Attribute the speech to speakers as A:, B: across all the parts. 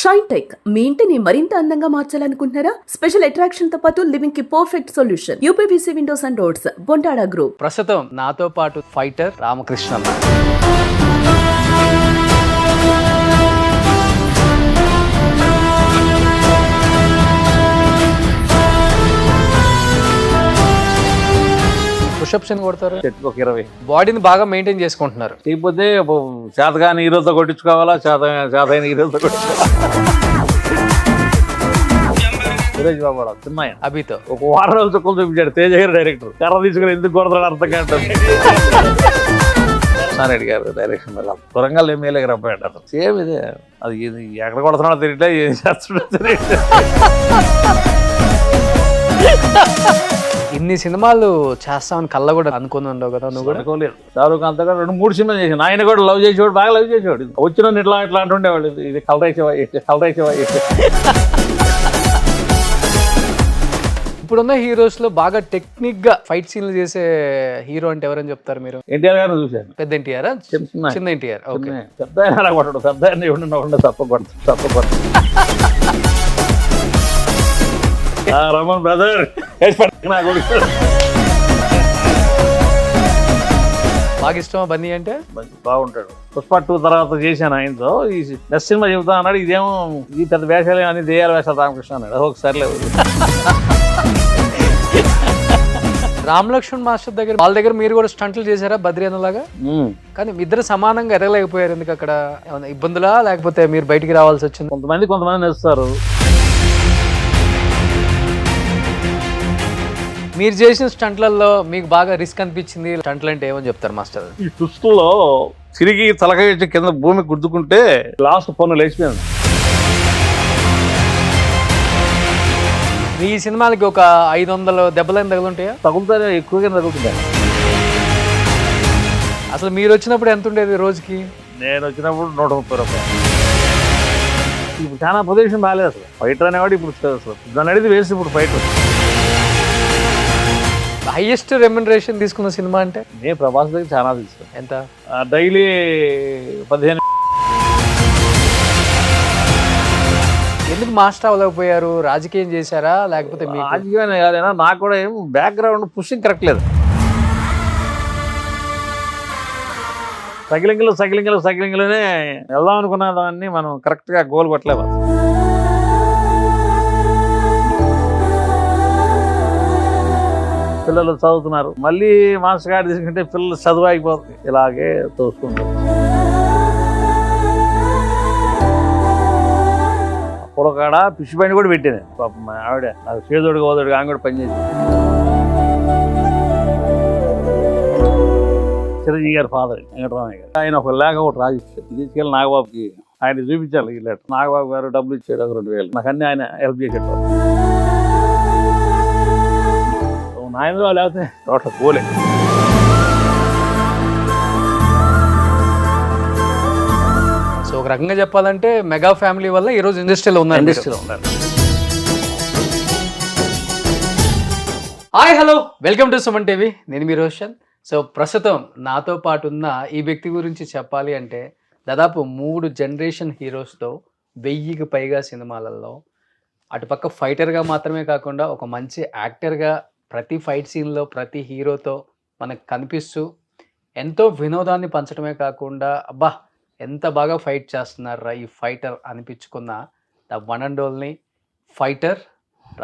A: Shine tech మీ ఇంటిని మరింత అందంగా మార్చాలనుకుంటున్నారా? స్పెషల్ అట్రాక్షన్ తో పాటు లివింగ్ కి perfect solution. UPVC windows and doors, Bontada group.
B: ప్రస్తుతం నాతో పాటు ఫైటర్ రామకృష్ణ అన్న. పుషప్స్ అని కొడతారు,
C: ఒక 20.
B: బాడీని బాగా మెయింటైన్ చేసుకుంటున్నారు.
C: లేకపోతే చేతగాని హీరోతో కొట్టించుకోవాలా, చేతైన హీరోతో కొట్టించుకోవాలా. సురేష్ బాబు చిన్న
B: అభితో
C: ఒక వారం రోజులు చుక్కలు చూపించాడు తేజ గారు డైరెక్టర్. కర్ర తీసుకుని ఎందుకు కొడతాడు అర్థం కాదు. నారెడ్డి గారు డైరెక్షన్ త్వరంగా ఎమ్మెల్యేగా రప్పాడు. సేమ్ ఇదే, అది ఎక్కడ కొడుతున్నాడో తెలియట్లే, ఏం చేస్తున్నాడో తెలియట్లేదు.
B: ఇన్ని సినిమాలు చేస్తామని కళ్ళ కూడా అనుకుని ఉండవు కదా నువ్వు కూడా?
C: అనుకోలేదు. షారూఖ్ అంతా కూడా 2-3 సినిమాలు చేసాను. ఆయన కూడా లవ్ చేసేవాడు, బాగా లవ్ చేసేవాడు. వచ్చిన ఇట్లా అంటుండేవాడు, ఇది కలరేసేవా.
B: ఇప్పుడున్న హీరోస్ లో బాగా టెక్నిక్ గా ఫైట్ సీన్లు చేసే హీరో అంటే ఎవరని చెప్తారు మీరు?
C: ఎన్టీఆర్ గారిని చూశాను.
B: పెద్ద ఎన్టీఆర్, చిన్న ఎన్టీఆర్.
C: పెద్ద ఆయన అలా కొట్టడు, పెద్ద ఆయన ఎవడు తప్ప రమన్ బ్రదర్
B: బాగా ఇష్టమా బన్నీ అంటే?
C: బాగుంటాడు. పుష్ప 2 తర్వాత చేశాను ఆయనతో. ఈ నెక్స్ట్ సినిమా చెబుతా అన్నాడు, ఇదేమో ఈ పెద్ద వేషాలు అని దెయ్యాల వేషాలు రామకృష్ణ అన్నాడు. ఒకసారి లేదు.
B: రామ్ లక్ష్మణ్ మాస్టర్ దగ్గర, వాళ్ళ దగ్గర మీరు కూడా స్టంట్లు చేశారా బద్రీ అన్నలాగా? కానీ ఇద్దరు సమానంగా ఎదగలేకపోయారు. ఎందుకు అక్కడ ఏమైనా ఇబ్బందులా, లేకపోతే మీరు బయటికి రావాల్సి వచ్చింది?
C: కొంతమంది నడుస్తారు.
B: మీరు చేసిన స్టంట్లలో మీకు బాగా రిస్క్ అనిపించింది స్టంట్లు అంటే ఏమని చెప్తారు మాస్టర్?
C: ఈ ట్విస్టుల్లో తిరిగి తలకాయ కింద భూమి గుద్దుకుంటే లాస్ట్ పన్ను లేచిపోయింది.
B: ఈ సినిమాలకి ఒక 500 దెబ్బలైన తగులుంటాయా?
C: తగులుతానే, ఎక్కువగా తగులుతుంటాయి.
B: అసలు మీరు వచ్చినప్పుడు ఎంత ఉండేది రోజుకి?
C: నేను వచ్చినప్పుడు 130 రూపాయలు. ఇప్పుడు చాలా పొజిషన్ బాగాలేదు అసలు. ఫైటర్ అనేవాడు ఇప్పుడు అసలు దాన్ని అడిగి వేసి ఇప్పుడు ఫైటర్.
B: హైయెస్ట్ రెమ్యునరేషన్ తీసుకున్న సినిమా అంటే?
C: నేను ప్రభాస్ దగ్గర చాలా తీసుకున్నాను.
B: ఎంత?
C: డైలీ 15.
B: ఎందుకు మాస్టర్ అవ్వలేకపోయారు? రాజకీయం చేశారా, లేకపోతే
C: రాజకీయం కాదైనా నాకు కూడా ఏం బ్యాక్గ్రౌండ్ పుషింగ్ కరెక్ట్ లేదు. సైక్లింగ్లోనే వెళ్దాం అనుకున్న దాన్ని మనం కరెక్ట్గా గోల్ కొట్టలేదు. పిల్లలు చదువుతున్నారు, మళ్ళీ మాస్టర్ గారు తీసుకుంటే పిల్లలు చదువు అయిపోతుంది. ఇలాగే తోసుకుంటారు. పొలకాడ పిచ్చి బండి కూడా పెట్టాను. పాపం ఆవిడ నాకు చేదోడుగా ఓదోడుగా ఆమె కూడా పనిచేసి. చిరంజీవి గారి ఫాదర్ వెంకటరామయ్య గారు, ఆయన ఒక లేఖ ఒకటి రాసిచ్చారు. తీసుకెళ్ళి నాగబాబుకి ఆయన చూపించాలి. ఈ లెటర్ నాగబాబు గారు డబ్బులు ఇచ్చాడు, ఒక 2000. నాకు అన్నీ ఆయన హెల్ప్ చేసేట. నాయనలో లేకపోతే టోటల్ పోలే.
B: సో ఒక రకంగా చెప్పాలంటే మెగా ఫ్యామిలీ వల్ల ఈరోజు ఇండస్ట్రీలో ఉన్నారు. Hi, hello, welcome to Suman TV. నేను మీ రోషన్. సో ప్రస్తుతం నాతో పాటు ఉన్న ఈ వ్యక్తి గురించి చెప్పాలి అంటే దాదాపు 3 జనరేషన్ హీరోస్తో 1000కి పైగా సినిమాలలో, అటుపక్క ఫైటర్గా మాత్రమే కాకుండా ఒక మంచి యాక్టర్గా ప్రతి ఫైట్ సీన్లో ప్రతి హీరోతో మనకు కనిపిస్తూ ఎంతో వినోదాన్ని పంచడమే కాకుండా అబ్బా ఎంత బాగా ఫైట్ చేస్తున్నారా ఈ ఫైటర్ అనిపించుకున్న the one and only fighter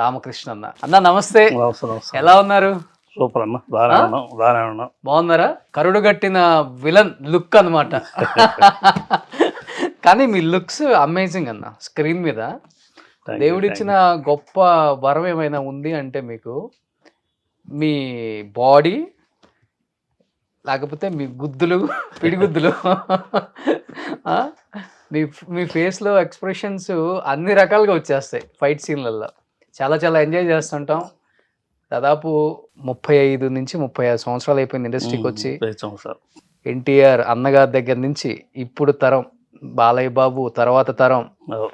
B: Ramakrishna అన్న. అన్న నమస్తే, ఎలా ఉన్నారు?
C: సూపర్ అన్న, బాగానే ఉన్నాం.
B: బాగున్నారా? కరుడు గట్టిన విలన్ లుక్ అనమాట. కానీ మీ లుక్స్ అమేజింగ్ అన్న. స్క్రీన్ మీద దేవుడిచ్చిన గొప్ప వరం ఏమైనా ఉంది అంటే మీకు మీ బాడీ, లేకపోతే మీ గుద్దులు, పిడిగుద్దులు, మీ ఫేస్లో ఎక్స్ప్రెషన్స్ అన్ని రకాలుగా వచ్చేస్తాయి ఫైట్ సీన్లలో. చాలా ఎంజాయ్ చేస్తుంటాం. దాదాపు 35 నుంచి 36 సంవత్సరాలు అయిపోయింది ఇండస్ట్రీకి వచ్చి. ఎన్టీఆర్ అన్నగారి దగ్గర నుంచి ఇప్పుడు తరం బాలయ్య బాబు, తర్వాత తరం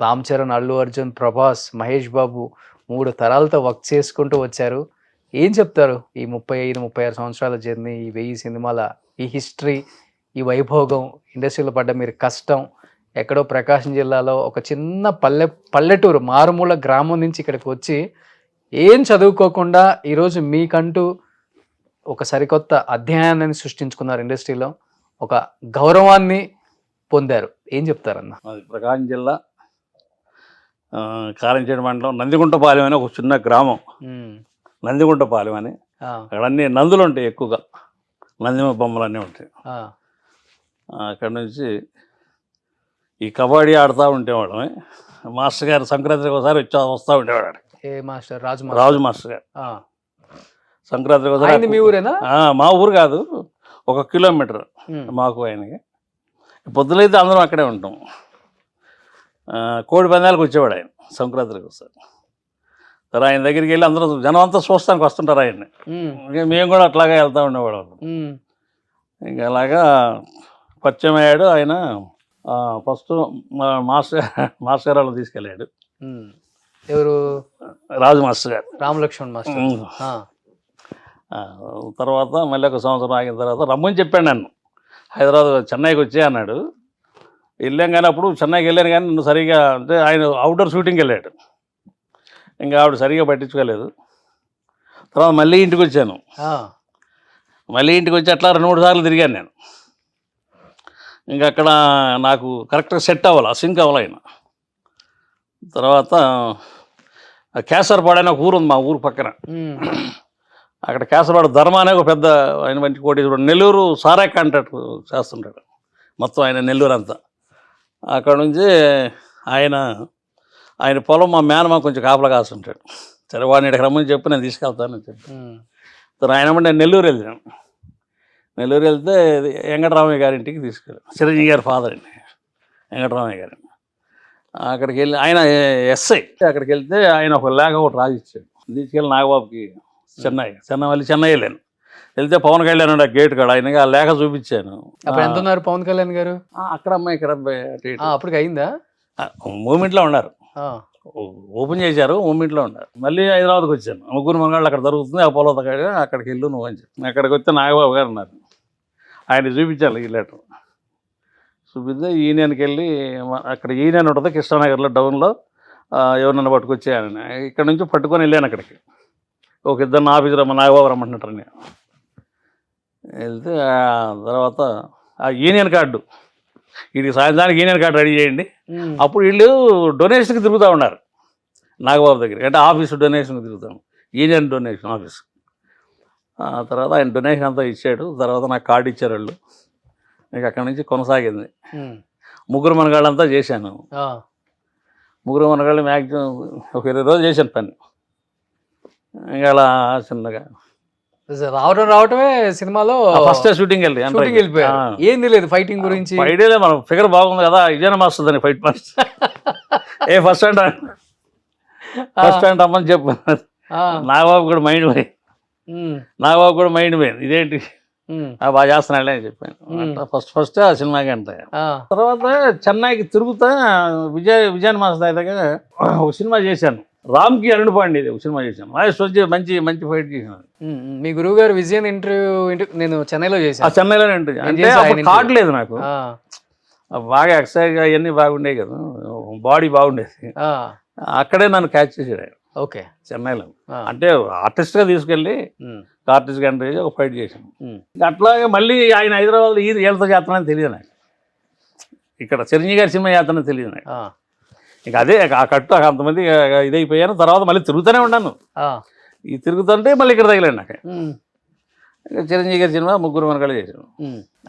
B: రామ్ చరణ్, అల్లు అర్జున్, ప్రభాస్, మహేష్ బాబు, 3 తరాలతో వర్క్ చేసుకుంటూ వచ్చారు. ఏం చెప్తారు ఈ 35-36 సంవత్సరాల జర్నీ, ఈ 1000 సినిమాల ఈ హిస్టరీ, ఈ వైభోగం, ఇండస్ట్రీలో పడ్డ మీరు కష్టం, ఎక్కడో ప్రకాశం జిల్లాలో ఒక చిన్న పల్లెటూరు మారుమూల గ్రామం నుంచి ఇక్కడికి వచ్చి ఏం చదువుకోకుండా ఈరోజు మీకంటూ ఒక సరికొత్త అధ్యాయాన్ని సృష్టించుకున్నారు ఇండస్ట్రీలో, ఒక గౌరవాన్ని పొందారు. ఏం చెప్తారన్న?
C: అది ప్రకాశం జిల్లా కారంచేడు మండలం నందిగుంటపాలెం అని ఒక చిన్న గ్రామం. నందిగుంటపాలెం అని అక్కడ అన్ని నందులు ఉంటాయి, ఎక్కువగా నందిమ బొమ్మలు అన్నీ ఉంటాయి. అక్కడ నుంచి ఈ కబడ్డీ ఆడుతూ ఉండేవాళ్ళమే. మాస్టర్ గారు సంక్రాంతికి ఒకసారి వస్తూ ఉండేవాడు అక్కడికి.
B: ఏ మాస్టర్?
C: రాజు మాస్టర్ గారు సంక్రాంతికి ఒకసారి.
B: మీ ఊరేనా?
C: మా ఊరు కాదు, 1 కిలోమీటర్ మాకు ఆయనకి. పొద్దులైతే అందరం అక్కడే ఉంటాం. కోడి పందాలకు వచ్చేవాడు ఆయన సంక్రాంతికి ఒకసారి. సరే ఆయన దగ్గరికి వెళ్ళి అందరూ జనం అంతా చూస్తానికి వస్తుంటారు ఆయన్ని. ఇంకా మేము కూడా అట్లాగే వెళ్తూ ఉండేవాళ్ళం. ఇంకా అలాగా పరిచయం అయ్యాడు ఆయన. ఫస్ట్ మాస్టర్ గారు తీసుకెళ్ళాడు.
B: ఎవరు?
C: రాజు మాస్టర్ గారు,
B: రామలక్ష్మణ్ మాస్టర్.
C: తర్వాత మళ్ళీ 1 సంవత్సరం ఆగిన తర్వాత రమ్మని చెప్పాడు నన్ను. హైదరాబాద్ చెన్నైకి వచ్చే అన్నాడు. వెళ్ళాం కానీ అప్పుడు చెన్నైకి వెళ్ళాను కానీ నన్ను సరిగా, అంటే ఆయన అవుట్డోర్ షూటింగ్కి వెళ్ళాడు. ఇంకా ఆవిడ సరిగా పట్టించుకోలేదు. తర్వాత మళ్ళీ ఇంటికి వచ్చాను. మళ్ళీ ఇంటికి వచ్చి అట్లా 2-3 సార్లు తిరిగాను నేను. ఇంకా అక్కడ నాకు కరెక్ట్గా సెట్ అవ్వాలి, సింక్ అవ్వాలి ఆయన. తర్వాత కేసరపాడు అనే ఒక ఊరు ఉంది మా ఊరు పక్కన. అక్కడ కేసరపాడు ధర్మ అనే ఒక పెద్ద ఆయన మంచి కోటీశ్వరుడు. నెల్లూరు సారాయి కాంట్రాక్ట్ చేస్తుంటాడు మొత్తం ఆయన, నెల్లూరు అంతా. అక్కడ నుంచి ఆయన పొలం మా మేనమా కొంచెం కాపలా కాస్తుంటాడు. సరే వాడిని ఇక్కడికి రమ్మని చెప్పి నేను తీసుకెళ్తానని చెప్పి సరే ఆయన నేను నెల్లూరు వెళ్ళాను. నెల్లూరు వెళ్తే వెంకటరామయ్య గారి ఇంటికి తీసుకెళ్ళాను. చిరంజీవి గారి ఫాదర్ అండి వెంకటరామయ్య గారు. అక్కడికి వెళ్ళి ఆయన ఎస్ఐ. అక్కడికి వెళ్తే ఆయన ఒక లేఖ ఒకటి రాసిచ్చాడు. తీసుకెళ్ళి నాగబాబుకి చెన్నై వెళ్ళాను. వెళ్తే పవన్ కళ్యాణ్ ఉండే గేట్ కాడ ఆయనకి ఆ లేఖ చూపించాను.
B: అప్పుడు ఎంత ఉన్నారు పవన్ కళ్యాణ్ గారు?
C: అక్కడ అమ్మాయి ఇక్కడ
B: అప్పటికి అయిందా?
C: మూమెంట్లో ఉన్నారు, ఓపెన్ చేశారు, మూమెంట్లో ఉన్నారు. మళ్ళీ హైదరాబాద్కి వచ్చాను. 3 మనగాళ్ళు అక్కడ జరుగుతుంది, ఆ పొలం అక్కడికి వెళ్ళు నువ్వు అని చెప్పి. అక్కడికి వస్తే నాగబాబు గారు ఉన్నారు. ఆయన చూపించాలి ఈ లెటర్. చూపిస్తే యూనియన్కి వెళ్ళి అక్కడ యూనియన్ ఉంటుంది కృష్ణానగర్లో డౌన్లో, ఎవరినైనా పట్టుకొచ్చేయాలని. ఇక్కడ నుంచి పట్టుకొని వెళ్ళాను అక్కడికి. ఒక 2 ఆఫీసర్ నాగబాబు రమ్మంటున్నారు. నేను వెళ్తే తర్వాత ఆ యూనియన్ కార్డు, వీడికి సాయంత్రానికి యూనియన్ కార్డు రెడీ చేయండి. అప్పుడు వీళ్ళు డొనేషన్కి తిరుగుతూ ఉన్నారు నాగబాబు దగ్గర. అంటే ఆఫీసు డొనేషన్కి తిరుగుతాం, యూనియన్ డొనేషన్ ఆఫీస్. తర్వాత ఆయన డొనేషన్ అంతా ఇచ్చాడు. తర్వాత నాకు కార్డు ఇచ్చారు వాళ్ళు. ఇక అక్కడి నుంచి కొనసాగింది. 3 మనగాళ్ళంతా చేశాను. 3 మనగాళ్ళు మ్యాక్సిమం ఒక 20 రోజులు చేశాను పని. ఇంకా అలా చిన్నగా
B: రావటమే సినిమాలో
C: ఫస్ట్ షూటింగ్
B: వెళ్ళిపోయారు. ఏంది లేదు ఫైటింగ్ గురించి?
C: ఐడియా మన ఫిగర్ బాగుంది కదా, ఇదేనా మాస్టర్ అని ఫైట్ మాస్టర్. ఫస్ట్ హ్యాండ్ అమ్మని చెప్పు. నాగబాబు కూడా మైండ్ పోయింది. ఇదేంటి బాగా చేస్తున్నాడే అని చెప్పాను. ఫస్ట్ ఆ సినిమాకి అంత. తర్వాత చెన్నైకి తిరుగుతా విజయన్ మాస్టర్ దగ్గర ఒక సినిమా చేశాను. రామ్కి అరుణ్ పాండే ఒక సినిమా చేశాను. మంచి మంచి ఫైట్ చేశాను.
B: మీ గురువు గారు విజయన్ ఇంటర్వ్యూ నేను చెన్నైలో చేశాను.
C: చెన్నైలోనే ఇంటర్వ్యూ. అంటే కార్డు లేదు నాకు. బాగా ఎక్సర్సైజ్ అవన్నీ బాగుండేవి కదా, బాడీ బాగుండేది. అక్కడే నన్ను క్యాచ్ చేసాడు ఆయన.
B: ఓకే,
C: చెన్నైలో. అంటే ఆర్టిస్ట్గా తీసుకెళ్ళి ఆర్టిస్ట్గా ఎంటర్ చేసి ఒక ఫైట్ చేశాను. అట్లాగే మళ్ళీ ఆయన హైదరాబాద్ వీళ్ళతో చేస్తానని తెలియదు నాకు. ఇక్కడ చిరంజీవి గారి సినిమా చేస్తానని తెలియదు నాకు. ఇక అదే ఆ కట్టు అంతమంది ఇదైపోయాను. తర్వాత మళ్ళీ తిరుగుతూనే ఉన్నాను. ఈ తిరుగుతుంటే మళ్ళీ ఇక్కడ తగిలాను నాకు. చిరంజీవి గారి సినిమా 3 మనగాళ్ళు చేశాను.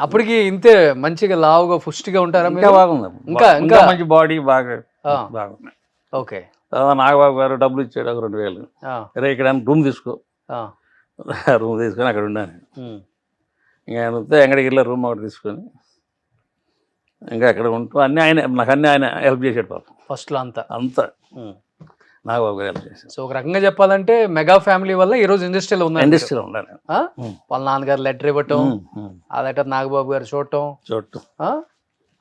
B: అప్పటికి ఇంతే మంచిగా లావుగా పుష్టిగా ఉంటారా?
C: ఇంకా బాగుంది, ఇంకా మంచి బాడీ బాగుంది.
B: ఓకే.
C: తర్వాత నాగబాబు గారు డబ్బులు ఇచ్చాడు ఒక 2000. రే ఇక్కడ రూమ్ తీసుకో. రూమ్ తీసుకొని అక్కడ ఉన్నాను. ఇంకా ఆయన వస్తే ఎక్కడికి వెళ్ళా రూమ్ ఒకటి తీసుకొని ఇంకా అక్కడ ఉంటూ నాకు అన్నీ ఆయన హెల్ప్ చేశాడు పాపం
B: ఫస్ట్లో అంతా
C: నాగబాబు గారు హెల్ప్ చేశాడు.
B: సో ఒక రకంగా చెప్పాలంటే మెగా ఫ్యామిలీ వల్ల ఈరోజు ఇండస్ట్రీలో
C: ఉండాలి.
B: వాళ్ళ నాన్నగారు లెటర్ ఇవ్వటం, ఆ లెటర్ నాగబాబు గారు చూడటం,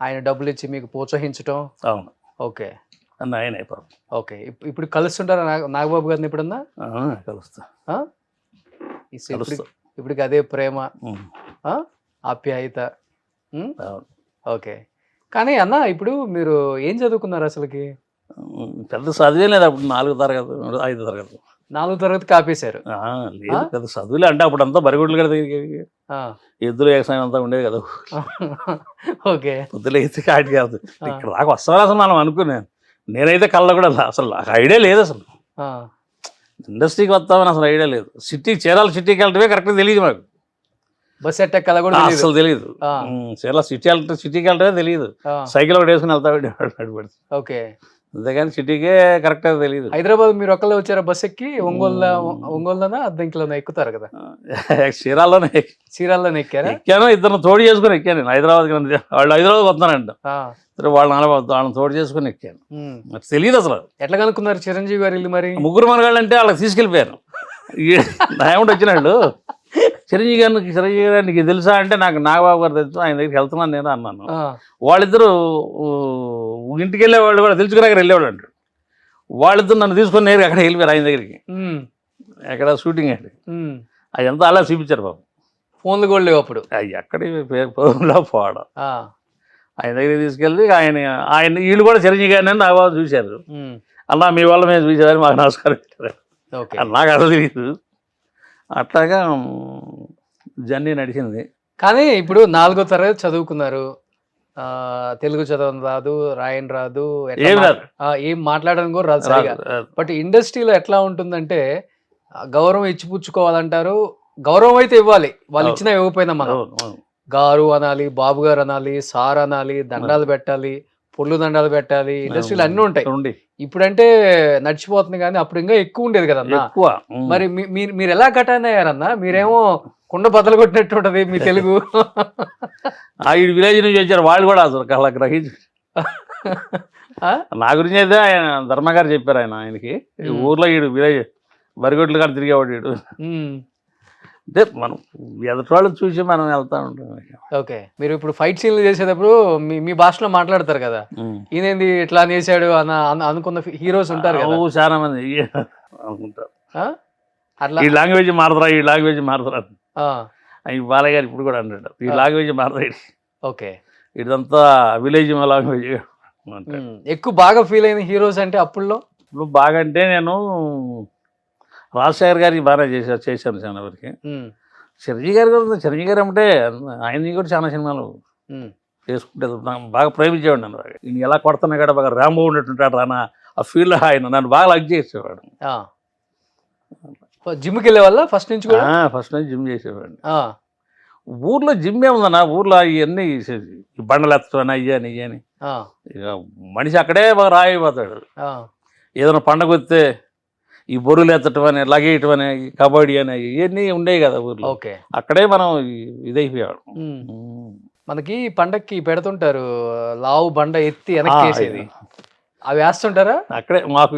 B: ఆయన డబ్బులు ఇచ్చి మీకు ప్రోత్సహించటం.
C: అవును.
B: ఓకే.
C: ఆయన
B: ఓకే. ఇప్పుడు కలుస్తుంటారా నాగబాబు గారిని? ఎప్పుడన్నా
C: కలుస్తా.
B: ఇప్పటికి అదే ప్రేమ ఆప్యాయత. ఓకే. కానీ అన్న ఇప్పుడు మీరు ఏం చదువుకున్నారు అసలుకి?
C: పెద్ద చదివే లేదు అప్పుడు 4 తరగతి 5 తరగతి
B: 4వ తరగతి కాపేశారు.
C: లేదు పెద్ద చదువులే అంటే అప్పుడు అంతా బరిగొడ్లు కదా ఎద్దులు వ్యవసాయం అంతా ఉండేది కదా.
B: ఓకే.
C: పొద్దులు అయితే కాటి కాదు ఇక్కడ దాకా వస్తామని అసలు మనం అనుకున్నాను. నేనైతే కళ్ళ కూడా అసలు నాకు ఐడియా లేదు అసలు ఇండస్ట్రీకి వస్తామని అసలు ఐడియా లేదు. సిటీకి చేరాలి, సిటీకి వెళ్ళటమే కరెక్ట్గా తెలియదు మాకు.
B: బస్ ఎట్టెక్కాల కూడా
C: అసలు తెలియదు. చీరాల సిటీకి వెళ్ళటమే తెలియదు. సైకిల్ ఒకటి వేసుకుని వెళ్తా పెడితే
B: ఓకే.
C: అంతేగాని సిటీకే కరెక్ట్గా తెలియదు.
B: హైదరాబాద్ మీరు ఒక్కళ్ళే వచ్చారా బస్ ఎక్కి? ఒంగోలులోనా అద్దంకిలోనా ఎక్కుతారు కదా?
C: చీరాల్లోనే
B: ఎక్కారా?
C: ఎక్కాను, ఇద్దరు తోడు చేసుకుని ఎక్కాను నేను హైదరాబాద్కి. వాళ్ళు హైదరాబాద్ వస్తున్నానంట, వాళ్ళని తోడు చేసుకుని ఎక్కాను. నాకు తెలియదు అసలు.
B: ఎట్లా కనుక్కున్నారు చిరంజీవి గారు ఇల్లు మరి?
C: ముగ్గురు మనగాళ్ళు అంటే వాళ్ళకి తీసుకెళ్ళిపోయారు. నాయముడు వచ్చినాడు, చిరంజీవి గారు నీకు తెలుసా అంటే నాకు నాగబాబు గారు తెలుసు, ఆయన దగ్గరికి వెళ్తున్నాను నేను అన్నాను. వాళ్ళిద్దరూ ఇంటికి వెళ్ళేవాళ్ళు కూడా తెలుసుకున్నాక వెళ్ళేవాళ్ళు అంటారు. వాళ్ళిద్దరు నన్ను తీసుకొని నేరుగా అక్కడ వెళ్ళిపోయారు ఆయన దగ్గరికి. అక్కడ షూటింగ్ అండి, అది ఎంత అలా చూపించారు బాబు.
B: ఫోన్లు కూడా లేవు అప్పుడు.
C: అవి ఎక్కడి ఫోన్లో పోవడం. ఆయన దగ్గరికి తీసుకెళ్ళి ఆయన వీళ్ళు కూడా చిరంజీవి గారిని నాగబాబు చూశారు. అలా మీ వల్ల మేము చూసేవారు, మాకు నమస్కారం పెట్టారు. నాకు అసలు తెలియదు. అట్లాగా జర్నీ నడిచింది.
B: కానీ ఇప్పుడు 4వ తరగతి చదువుకున్నారు, తెలుగు చదవడం రాదు, రాయని రాదు, ఏం మాట్లాడడం కూడా రాదు సరిగా. బట్ ఇండస్ట్రీలో ఎట్లా ఉంటుందంటే గౌరవం ఇచ్చిపుచ్చుకోవాలంటారు. గౌరవం అయితే ఇవ్వాలి, వాళ్ళు ఇచ్చినా ఇవ్వకపోయినా మనం గారు అనాలి, బాబు గారు అనాలి, సార్ అనాలి, దండాలు పెట్టాలి, పొళ్ళు దండాలు పెట్టాలి. ఇండస్ట్రీలో అన్నీ ఉంటాయి. ఇప్పుడంటే నడిచిపోతుంది కానీ అప్పుడు ఇంకా ఎక్కువ ఉండేది కదన్నా. మరి మీరు ఎలా కటాన్ అయ్యారన్నా? మీరేమో కుండ బద్దలు కొట్టినట్టు ఉంటది మీ తెలుగు.
C: ఈ విలేజ్ నుంచి వచ్చారు వాళ్ళు కూడా అసలు అలా గ్రహించి. నా గురించి అయితే ఆయన ధర్మగారు చెప్పారు. ఆయనకి ఊర్లో ఈడు విలేజ్ బరిగొడ్లు గారు తిరిగేవాడు ఈడు అంటే మనం ఎదుటి వాళ్ళు చూసి మనం వెళ్తా ఉంటాం.
B: ఓకే. మీరు ఇప్పుడు ఫైట్ సీన్లు చేసేటప్పుడు మీ భాషలో మాట్లాడతారు కదా, ఈయనేంది ఇట్లా చేశాడు అనుకున్న హీరోస్ ఉంటారు కదా
C: చాలా మంది అనుకుంటారు. అట్లా ఈ లాంగ్వేజ్ మారుతారా ఈ బాలయ్య గారు ఇప్పుడు కూడా అంటాడు, ఈ లాంగ్వేజ్ మారుతాయి.
B: ఓకే.
C: ఇదంతా విలేజ్ లాంగ్వేజ్.
B: ఎక్కువ బాగా ఫీల్ అయిన హీరోస్ అంటే అప్పుడులో?
C: ఇప్పుడు బాగా అంటే నేను రాజశేఖర్ గారికి బాగా చేశాను చాలా వరకు. చిరంజీవి గారు కూడా, చిరంజీవి గారు అంటే ఆయన కూడా చాలా సినిమాలు చేసుకుంటే బాగా ప్రేమించేవాడు. నన్ను నేను ఎలా కొడుతున్నా కూడా బాగా రాంబో ఉన్నట్టుంటాడు రానా ఆ ఫీల్డ్. ఆయన నన్ను బాగా లక్ చేసేవాడు.
B: జిమ్కి వెళ్ళే వాళ్ళ ఫస్ట్ నుంచి కూడా?
C: ఫస్ట్ నుంచి జిమ్ చేసేవాడు. ఊర్లో జిమ్ ఏముందన్నా, ఊర్లో ఇవన్నీ బండలు ఎత్తడం అయ్యని ఇక మనిషి అక్కడే బాగా రాయిపోతాడు. ఏదైనా పండగ వస్తే ఈ బొరులు ఎత్తటం అని, లగేయటం అని, కబడ్డీ అని ఇవన్నీ ఉండేవి కదా ఊర్లో.
B: ఓకే.
C: అక్కడే మనం ఇదైపోయాడు.
B: మనకి పండక్కి పెడుతుంటారు లావు బండ ఎత్తి వెనక్కి వేసేది, అవి వేస్తుంటారా?
C: అక్కడే మాకు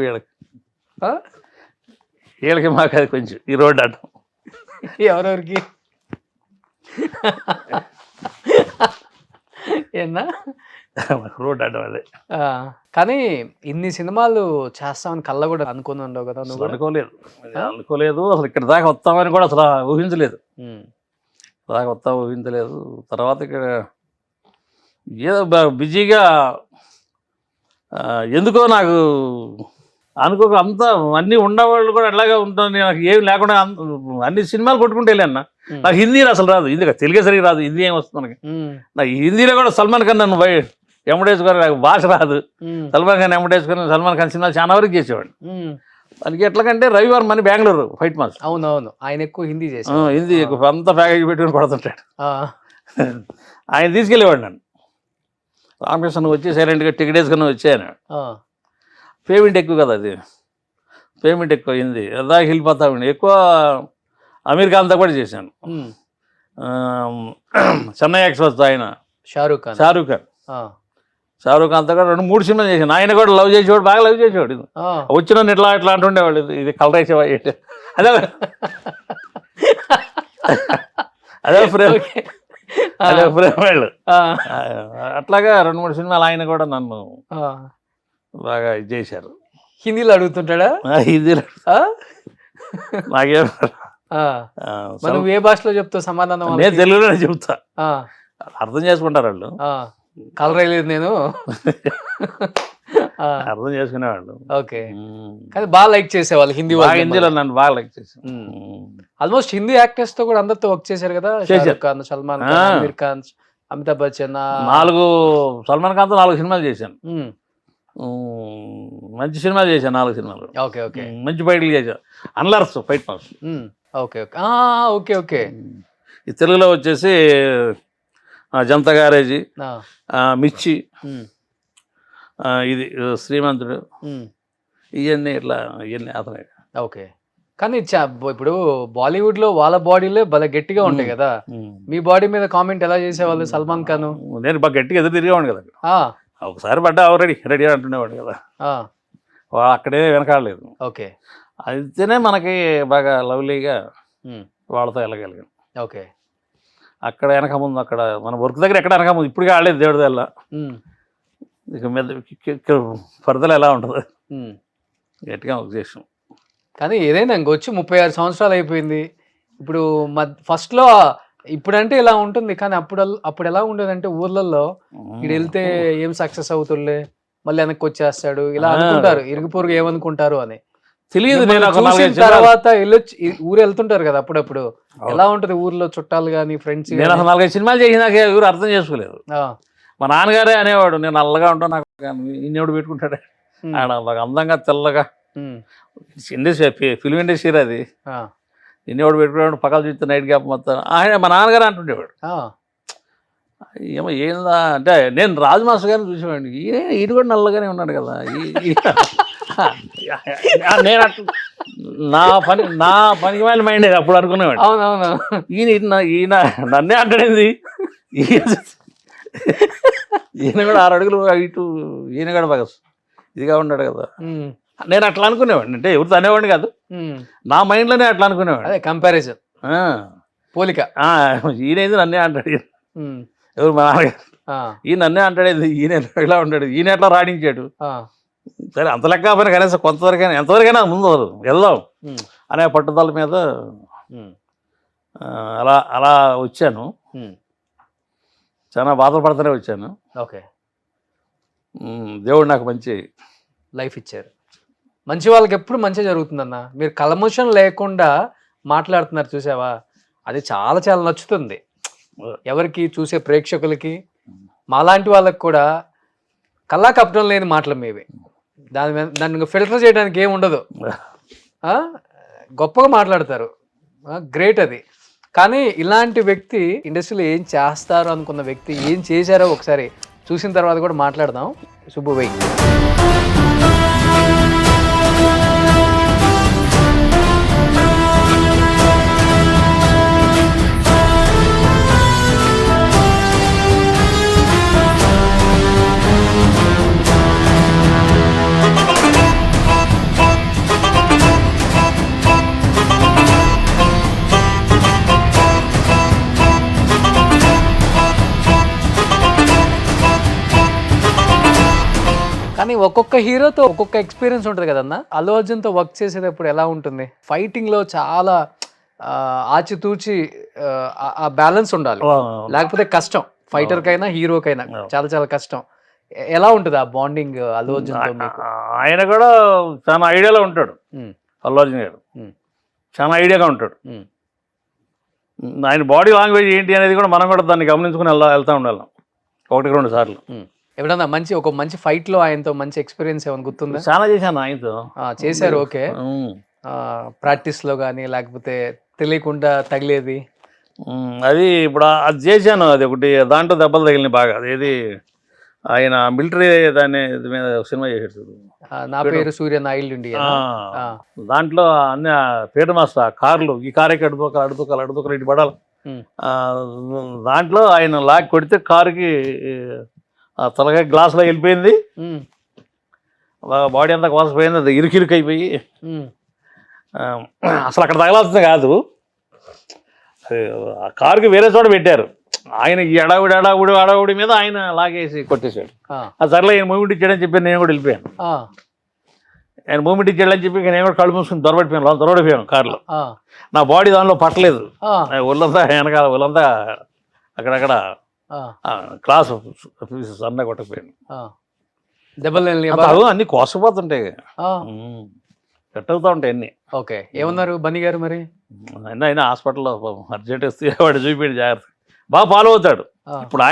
C: వీళ్ళకి మాకు అది కొంచెం ఈ రోడ్డు అడ్డం.
B: ఎవరెవరికి ఏనా
C: రోడ్డు అడ్డం అదే.
B: కానీ ఇన్ని సినిమాలు చేస్తామని కళ్ళ కూడా అనుకుని ఉండవు కదా నువ్వు?
C: అనుకోలేదు అసలు. ఇక్కడ దాకా వస్తామని కూడా అసలు ఊహించలేదు. ఊహించలేదు. తర్వాత ఇక్కడ ఏదో బిజీగా ఎందుకో నాకు అనుకోక అంతా అన్నీ ఉండేవాళ్ళు కూడా అట్లాగే ఉంటుంది. నాకు ఏమి లేకుండా అన్ని సినిమాలు కొట్టుకుంటే వెళ్ళాను. నాకు హిందీ అసలు రాదు, హిందీ తెలుగే సరిగ్గా రాదు, హిందీ ఏం వస్తుంది మనకి. నాకు హిందీలో కూడా సల్మాన్ ఖాన్ నన్ను వెంకటేశ్వర నాకు భాష రాదు. సల్మాన్ ఖాన్ వెంకటేశ్వర సల్మాన్ ఖాన్ సినిమాలు చాలా వరకు చేసేవాడు. దానికి ఎట్లాగంటే రవివర్మ అని బెంగళూరు ఫైట్ మాస్టర్.
B: అవునవును, ఆయన ఎక్కువ హిందీ చేసి
C: హిందీ ఎక్కువ అంతా ప్యాకేజ్ పెట్టుకుని కొడుతుంటాడు. ఆయన తీసుకెళ్ళేవాడు నన్ను. రామకృష్ణ వచ్చి సైలెంట్గా టికెట్ వేసుకుని వచ్చాను. పేమెంట్ ఎక్కువ కదా, అది పేమెంట్ ఎక్కువ హిందీ దాకా వెళ్ళిపోతా ఉండి. ఎక్కువ అమీర్ ఖాన్తో కూడా చేశాను. చెన్నై ఎక్స్ప్రెస్ ఆయన షారూక్ ఖాన్తో కూడా 2-3 సినిమాలు చేశాను. ఆయన కూడా లవ్ చేసేవాడు, బాగా లవ్ చేసేవాడు. వచ్చిన ఇట్లా ఇట్లా అంటుండేవాళ్ళు, ఇది కలర్ వేసేవా అదే ఫ్రేమ్ వాళ్ళు. అట్లాగా 2-3 సినిమాలు ఆయన కూడా నన్ను బాగా ఇది చేశారు.
B: హిందీలో అడుగుతుంటాడా?
C: హిందీలో నాకేం
B: నువ్వు ఏ భాషలో చెప్తావు సమాధానం?
C: నేను తెలుగులోనే చెప్తా, అర్థం చేసుకుంటారు వాళ్ళు.
B: కలర్ వేయలేదు నేను.
C: అర్థం చేసుకునేవాళ్ళు.
B: ఓకే. కానీ బాగా లైక్ చేసేవాళ్ళు హిందీ వాళ్ళు.
C: హిందీలో నన్ను బాగా లైక్ చేశాను.
B: ఆల్మోస్ట్ హిందీ యాక్టర్స్ తో కూడా అందరితో వర్క్ చేశారు కదా, షారుఖ్ ఖాన్, సల్మాన్ ఖాన్, అమీర్ ఖాన్, అమితాబ్ బచ్చన్.
C: 4 సల్మాన్ ఖాన్తో 4 సినిమాలు చేశాను. మంచి సినిమాలు చేశాను, 4 సినిమాలు.
B: Okay okay.
C: మంచి ఫైట్లు చేశాను. అన్లర్స్ fight master.
B: Okay okay okay okay.
C: ఈ తెలుగులో వచ్చేసి జనతా గ్యారేజీ, మిర్చి, ఇది శ్రీమంతుడు, ఇవన్నీ అతనే.
B: ఓకే. కానీ ఇప్పుడు బాలీవుడ్ లో వాళ్ళ బాడీలే భలే గట్టిగా ఉంటాయి కదా, మీ బాడీ మీద కామెంట్ ఎలా చేసేవాళ్ళు సల్మాన్ ఖాన్?
C: నేను బాగా గట్టిగా ఎదురు తిరిగేవాడు కదా. ఒకసారి పడ్డా రెడీ అంటుండేవాడు కదా, అక్కడే వెనకాడలేదు.
B: ఓకే.
C: అయితేనే మనకి బాగా లవ్లీగా వాళ్ళతో వెళ్ళగలిగాం.
B: ఓకే.
C: అక్కడ వెనక ముందు, అక్కడ మన వర్క్ దగ్గర ఎక్కడ వెనక ముందు, ఇప్పటికే ఆడలేదు దేవుడి దల్ల. ఇక మీద ఫర్దర్ ఎలా ఉంటుంది, గట్టిగా వర్క్ చేసాం.
B: కానీ ఏదైనా ఇంకొచ్చి 36 సంవత్సరాలు అయిపోయింది. ఇప్పుడు ఫస్ట్లో ఇప్పుడంటే ఇలా ఉంటుంది, కానీ అప్పుడు ఎలా ఉండేదంటే ఊర్లలో ఇక్కడ వెళ్తే ఏం సక్సెస్ అవుతులే, మళ్ళీ వెనక్కి వచ్చేస్తాడు ఇలా అనుకుంటారు, ఇరుగు పొరుగు ఏమనుకుంటారు అని
C: తెలియదు.
B: తర్వాత ఊరు వెళ్తుంటారు కదా అప్పుడప్పుడు, ఎలా ఉంటది ఊర్లో చుట్టాలు కానీ ఫ్రెండ్స్?
C: నేను 4-5 సినిమాలు చేసినాక ఎవరు అర్థం చేసుకోలేదు. మా నాన్నగారే అనేవాడు, నేను నల్లగా ఉంటాను, నాకు ఇన్నెవడు పెట్టుకుంటాడు, ఆయన బాగా అందంగా తెల్లగా, ఇండస్ట్రీ ఫిల్మ్ ఇండస్ట్రీ అది, ఇన్నెవడు పెట్టుకున్నాడు, పక్కన చూస్తే నైట్ గ్యాప్ మొత్తం ఆయన మా నాన్నగారు అంటుండేవాడు. ఏమో ఏందా అంటే, నేను రాజు మాస్టర్ గారిని చూసేవాడిని, ఈయన కూడా నల్లగానే ఉన్నాడు కదా. నేను అట్లా నా పనికి వాళ్ళ మైండ్ అప్పుడు అనుకునేవాడు.
B: అవునవును.
C: ఈయన నన్నే అంటాడేంది, ఈయన కూడా 6 అడుగులు ఇటు, ఈయన కూడా బాగా ఇదిగా ఉన్నాడు కదా. నేను అట్లా అనుకునేవాడిని, అంటే ఎవరు అనేవాడిని కాదు, నా మైండ్లోనే అట్లా అనుకునేవాడు.
B: అదే కంపారిజన్, పోలిక.
C: ఈయన నన్నే అంటాడు, ఎవరు మా నాన్నగారు, ఈయన నన్నే అంటాడేది, ఈయన ఇలా ఉంటాడు, ఈయన ఎట్లా రాణించాడు. సరే అంత లెక్క పైన కనీసం కొంతవరకైనా ఎంతవరకైనా ముందు వెళ్దాం అనే పట్టుదల మీద అలా వచ్చాను. చాలా బాధపడుతూనే వచ్చాను.
B: ఓకే.
C: దేవుడు నాకు మంచి
B: లైఫ్ ఇచ్చారు. మంచి వాళ్ళకి ఎప్పుడు మంచి జరుగుతుందన్న. మీరు కల్మషం లేకుండా మాట్లాడుతున్నారు చూసావా, అది చాలా చాలా నచ్చుతుంది ఎవరికి, చూసే ప్రేక్షకులకి, మాలాంటి వాళ్ళకి కూడా. కల్లా కప్పడం లేని మాటలు మీవి, దాన్ని ఫిల్టర్ చేయడానికి ఏమి ఉండదు, గొప్పగా మాట్లాడతారు, గ్రేట్ అది. కానీ ఇలాంటి వ్యక్తి ఇండస్ట్రీలో ఏం చేస్తారు అనుకున్న వ్యక్తి ఏం చేశారో ఒకసారి చూసిన తర్వాత కూడా మాట్లాడదాం. సుబ్బు వెయ్యి. కానీ ఒక్కొక్క హీరోతో ఒక్కొక్క ఎక్స్పీరియన్స్ ఉంటుంది కదన్నా. అల్లు అర్జున్తో వర్క్ చేసేటప్పుడు ఎలా ఉంటుంది? ఫైటింగ్లో చాలా ఆచితూచి ఆ బ్యాలెన్స్ ఉండాలి, లేకపోతే కష్టం. ఫైటర్కైనా హీరోకైనా చాలా చాలా కష్టం. ఎలా ఉంటుంది ఆ బాండింగ్ అల్లు అర్జున్తో మీకు?
C: ఆయన కూడా చాలా ఐడియాలో ఉంటాడు, అల్లు అర్జున్ గారు చాలా ఐడియాగా ఉంటాడు. ఆయన బాడీ లాంగ్వేజ్ ఏంటి అనేది కూడా మనం కూడా దాన్ని గమనించుకుని వెళ్తూ ఉండాలి 1-2 సార్లు.
B: ఎప్పుడన్నా ఒక మంచి ఫైట్ లో ఆయనతో మంచి ఎక్స్పీరియన్స్ ఏమైనా గుర్తుందా?
C: చాలా చేశాను ఆయనతో.
B: చేశారు. ఓకే. ప్రాక్టీస్ లో కానీ లేకపోతే తెలియకుండా తగిలేది
C: అది ఇప్పుడు అది చేశాను. అది ఒకటి దాంట్లో దెబ్బలు తగిలినాయి బాగా. అదేది ఆయన మిలిటరీ దాన్ని మీద సినిమా చేశాడు,
B: నా పేరు సూర్య నాయుడు ఇండియా.
C: దాంట్లో అన్ని పీటర్ మాస్టర్ కార్లు, ఈ కారు ఎక్కి అడుపుకోవాలి ఇటు పడాలి. దాంట్లో ఆయన లాగి కొడితే కారుకి తలగా గ్లాసులో వెళ్ళిపోయింది, బాడీ అంతా కోసపోయింది, అది ఇరుకిరుకు అయిపోయి అసలు అక్కడ తగలాల్సింది కాదు, ఆ కారుకి వేరే చోట పెట్టారు. ఆయన ఈ అడావుడి మీద ఆయన లాగేసి కొట్టేశాడు. ఆ సర్లే ఆయన మూమెంట్ ఇచ్చాడని చెప్పి నేను కూడా వెళ్ళిపోయాను. ఆయన మూమెంట్ ఇచ్చాడని చెప్పి నేను కూడా కళ్ళు మూసుకుని దొరబడిపోయాను కారులో. నా బాడీ దానిలో పట్టలేదు, ఒళ్ళంతా వెనకాల ఒళ్ళంతా అక్కడక్కడ క్లాస్ పీసెస్ అన్న కొట్టకపోయాను.
B: దెబ్బలు
C: అన్ని కోసపోతుంటాయి, కట్ అవుతా ఉంటాయి అన్ని.
B: ఓకే, ఏమన్నారు బన్నీ గారు మరి?
C: అయినా హాస్పిటల్లో అర్జెంట్ వస్తే వాడు చూపించాడు జాగ్రత్త, బాగా ఫాలో అవుతాడు. ఇప్పుడు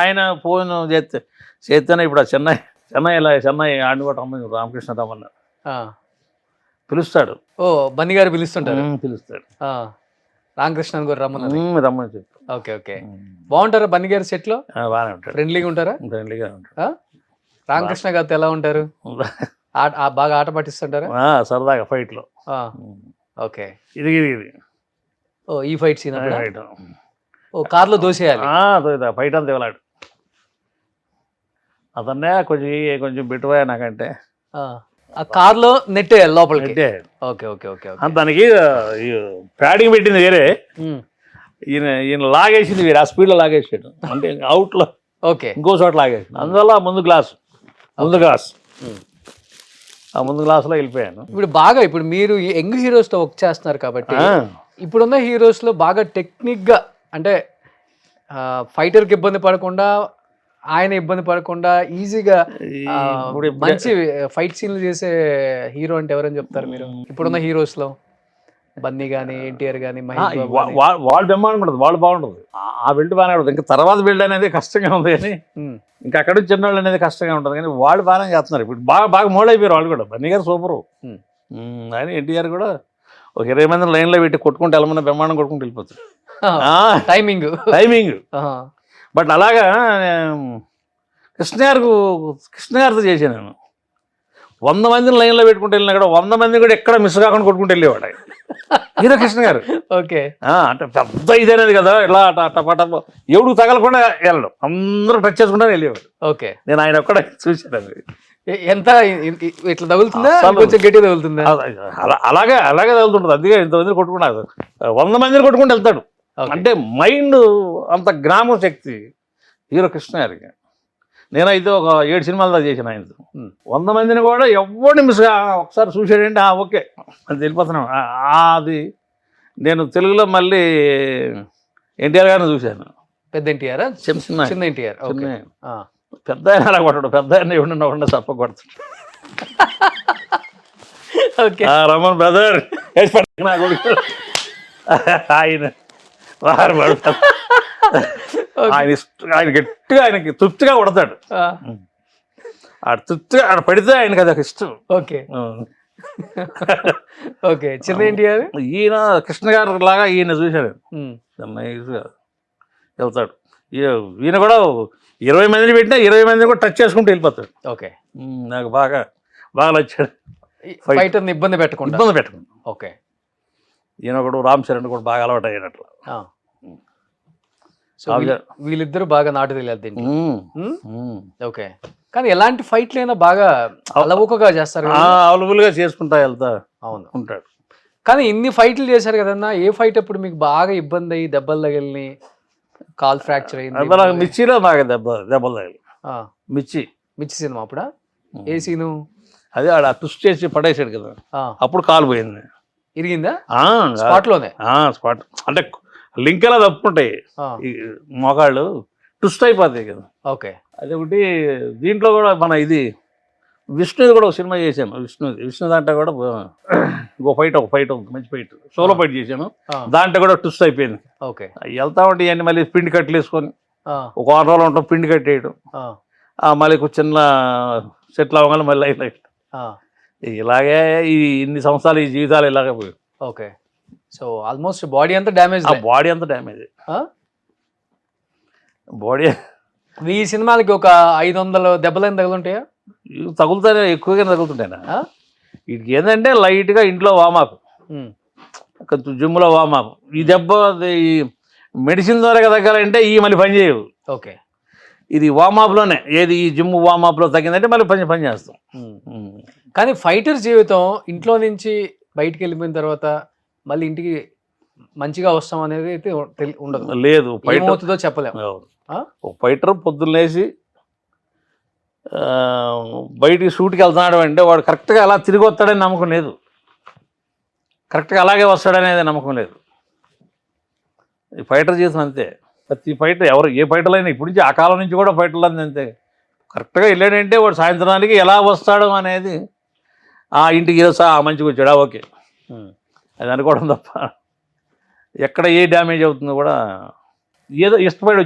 C: ఆయన ఫోన్ చేస్తేనే ఇప్పుడు చెన్నై ఆడిని కూడా రమ్మని రామకృష్ణ రమ్మన్నారు, పిలుస్తాడు.
B: ఓ బన్నీ గారు పిలుస్తుంటారు?
C: పిలుస్తాడు.
B: రామకృష్ణ గారు
C: రమ్మని చెప్పి.
B: ఓకే ఓకే, బాగుంటారా బన్నీ గారు సెట్లో?
C: బాగానే ఉంటాడు,
B: ఫ్రెండ్లీగా ఉంటారా?
C: ఫ్రెండ్లీగా ఉంటాడు.
B: రామకృష్ణ గారితో ఎలా ఉంటారు? బాగా ఆట పట్టిస్తుంటారా?
C: సరదాగా ఫైట్లో.
B: ఓకే,
C: ఇది
B: ఓ ఈ ఫైట్ సీన్ ఓ కార్లో దోసేయాలి,
C: ఫైట్ అంతా ఇవ్వలాడు అతన్నే కొంచెం బిట్టుపోయా నాకంటే.
B: ఆ కార్లో నెట్టేయాలి లోపలికి. ఓకే ఓకే ఓకే,
C: దానికి ప్యాడింగ్ పెట్టింది వేరే, ఈయన లాగేసింది వేరే, ఆ స్పీడ్లో లాగేసాడు, అంటే అవుట్లో
B: ఓకే
C: ఇంకో చోట లాగేసాడు. అందువల్ల ముందు గ్లాస్ ఆ ముందు గ్లాసులో వెళ్ళిపోయాను.
B: ఇప్పుడు మీరు యంగ్ హీరోస్తో వర్క్ చేస్తున్నారు కాబట్టి, ఇప్పుడున్న హీరోస్లో బాగా టెక్నిక్గా, అంటే ఫైటర్కి ఇబ్బంది పడకుండా, ఆయన ఇబ్బంది పడకుండా ఈజీగా మంచి ఫైట్ సీన్లు చేసే హీరో అంటే ఎవరని చెప్తారు మీరు? ఇప్పుడున్న హీరోస్లో బన్నీ కానీ, ఎన్టీఆర్ కానీ, మహేష్ బాబు
C: వాళ్ళు బ్రహ్మాండం ఉంటుంది, వాళ్ళు బాగుంటుంది, ఆ బిల్డ్ బాగానే ఉంటుంది. ఇంకా తర్వాత బిల్డ్ అనేది కష్టంగా ఉంది కానీ, ఇంకా అక్కడ నుంచి చిన్నవాళ్ళు అనేది కష్టంగా ఉంటుంది, కానీ వాళ్ళు బాగానే చేస్తున్నారు. ఇప్పుడు బాగా మోడ్ అయిపోయారు వాళ్ళు కూడా. బన్నీ గారు సూపరు, ఆయన ఎన్టీఆర్ కూడా ఒక 20 మందిని లైన్లో పెట్టి కొట్టుకుంటే వెళ్ళమన్నా బ్రహ్మాండం కొట్టుకుంటూ వెళ్ళిపోతారు.
B: టైమింగ్
C: బట్ అలాగా కృష్ణ గారితో చేశాను నేను. 100 మందిని లైన్లో పెట్టుకుంటూ వెళ్ళినా కూడా 100 మంది కూడా ఎక్కడ మిస్ కాకుండా కొట్టుకుంటూ వెళ్ళేవాడు ఆయన, హీరో కృష్ణ గారు.
B: ఓకే,
C: అంటే పెద్ద ఇదనేది కదా, ఇలా అట్టపట ఎవడు తగలకుండా వెళ్ళడం, అందరూ టచ్ చేసుకుంటా వెళ్ళేవాడు.
B: ఓకే,
C: నేను ఆయన ఒక్కడ చూసాను.
B: ఎంత ఇట్లా తగులుతుందా, కొంచెం గట్టి తగులుతుందా?
C: అలాగే తగులుతుంటుంది. అందుకే ఇంతమంది కొట్టుకున్నారు, 100 మందిని కొట్టుకుంటూ వెళ్తాడు. అంటే మైండ్ అంత జ్ఞాపక శక్తి హీరో కృష్ణ గారికి. నేనైతే ఒక 7 సినిమాలు దాకా చేశాను ఆయనతో. 100 మందిని కూడా ఎవరిని మిస్గా ఒకసారి చూసాడంటే ఓకే అది వెళ్ళిపోతున్నాం. అది నేను తెలుగులో మళ్ళీ ఎన్టీఆర్ గారిని చూశాను.
B: పెద్ద ఎన్టీఆర్, చిన్న ఎన్టీఆర్.
C: పెద్ద ఆయన అలా కొట్టాడు, పెద్ద ఆయన ఎవడన్నా తప్ప కొడతాడు. రమణ్ బ్రదర్ నా కొడుకు ఆయన ఆయన గట్టిగా ఆయనకి తృప్తిగా కొడతాడు. తృప్తిగా పడితే ఆయనకి అది ఒక ఇష్టం.
B: ఓకే ఓకే, చిన్న ఎన్టీఆర్
C: ఈయన కృష్ణ గారు లాగా ఈయన చూశాను, వెళ్తాడు. ఈయన కూడా 20 మందిని పెట్టినా 20 మందిని కూడా టచ్ చేసుకుంటూ వెళ్ళిపోతాడు.
B: ఓకే,
C: నాకు బాగా నచ్చాడు.
B: ఫైటర్ని ఇబ్బంది పెట్టకుండా. ఓకే,
C: ఈయన ఒకడు రామ్ చరణ్ కూడా బాగా అలవాటు అయ్యాడట్లా.
B: సో వీళ్ళిద్దరూ బాగా నాటు తెలియదు. ఓకే, కానీ ఎలాంటి ఫైట్లు అయినా బాగా అలవుకగా చేస్తారు,
C: అవైలబుల్గా చేసుకుంటా వెళ్తా ఉంటాడు.
B: కానీ ఇన్ని ఫైట్లు చేశారు కదన్నా, ఏ ఫైట్ అప్పుడు మీకు బాగా ఇబ్బంది అయ్యి దెబ్బలు తగిలి కాల్ ఫ్రాక్చర్ అయింది?
C: మిర్చిలో బాగా దెబ్బలు తగిలి.
B: మిర్చి సినిమా అప్పుడా? ఏ సీను?
C: అదే ఆడ ట్విస్ట్ చేసి పడేసాడు కదా, అప్పుడు కాలు పోయింది.
B: ఇరిగిందా? స్పాట్లోనే?
C: స్పాట్ అంటే లింక్ ఎలా తప్పుకుంటాయి మోకాళ్ళు, ట్విస్ట్ అయిపోతాయి కదా.
B: ఓకే,
C: అదొకటి. దీంట్లో కూడా మన ఇది విష్ణుది కూడా ఒక సినిమా చేశాను. విష్ణు దాంట్లో కూడా ఒక ఫైట్ మంచి ఫైట్, సోలో ఫైట్ చేశాను. దాంట్లో కూడా ట్విస్ట్ అయిపోయింది.
B: ఓకే,
C: వెళ్తా ఉంటే ఇవన్నీ మళ్ళీ పిండి కట్టలు వేసుకొని ఒక 6 రోజులు ఉంటాం, పిండి కట్టేయడం, మళ్ళీ చిన్న సెటిల్ అవ్వగానే మళ్ళీ లైఫ్ ఇలాగే ఇన్ని సంవత్సరాలు ఈ జీవితాలు ఇలాగే పోయి.
B: ఓకే, సో ఆల్మోస్ట్ బాడీ అంతా డ్యామేజ్.
C: బాడీ అంతా డ్యామేజ్. బాడీ
B: ఈ సినిమాలకి ఒక 500 దెబ్బలైన తగులుంటాయా?
C: తగులుతానే, ఎక్కువగానే తగులుతుంటాయినా. వీటికి ఏంటంటే లైట్గా ఇంట్లో వామాప్, కొంచెం జిమ్లో వామాప్. ఈ దెబ్బ మెడిసిన్ ద్వారా తగ్గాలంటే ఈ మళ్ళీ పని చేయవు.
B: ఓకే,
C: ఇది వామాప్లోనే, ఏది ఈ జిమ్ వామాప్లో తగ్గిందంటే మళ్ళీ పని చేస్తాం.
B: కానీ ఫైటర్ జీవితం ఇంట్లో నుంచి బయటికి వెళ్ళిపోయిన తర్వాత మళ్ళీ ఇంటికి మంచిగా వస్తాం అనేది అయితే ఉండదు.
C: లేదు,
B: ఏమవుతుందో చెప్పలేము.
C: ఒక ఫైటర్ పొద్దున్నేసి బయటికి షూట్కి వెళ్తున్నాడు అంటే వాడు కరెక్ట్గా అలా తిరిగి వస్తాడని నమ్మకం లేదు, కరెక్ట్గా అలాగే వస్తాడనేది నమ్మకం లేదు. ఈ ఫైటర్ జీవితం అంతే. ప్రతి ఫైటర్ ఎవరు ఏ ఫైటర్లు అయినా ఇప్పుడు నుంచి ఆ కాలం నుంచి కూడా ఫైటర్లు అంతే కరెక్ట్గా వెళ్ళాడంటే వాడు సాయంత్రానికి ఎలా వస్తాడు అనేది ఆ ఇంటికి మంచిగా వచ్చాడా ఓకే అది అనుకోవడం తప్ప ఎక్కడ ఏ డ్యామేజ్ అవుతుందో కూడా ఏదో ఇష్టపడి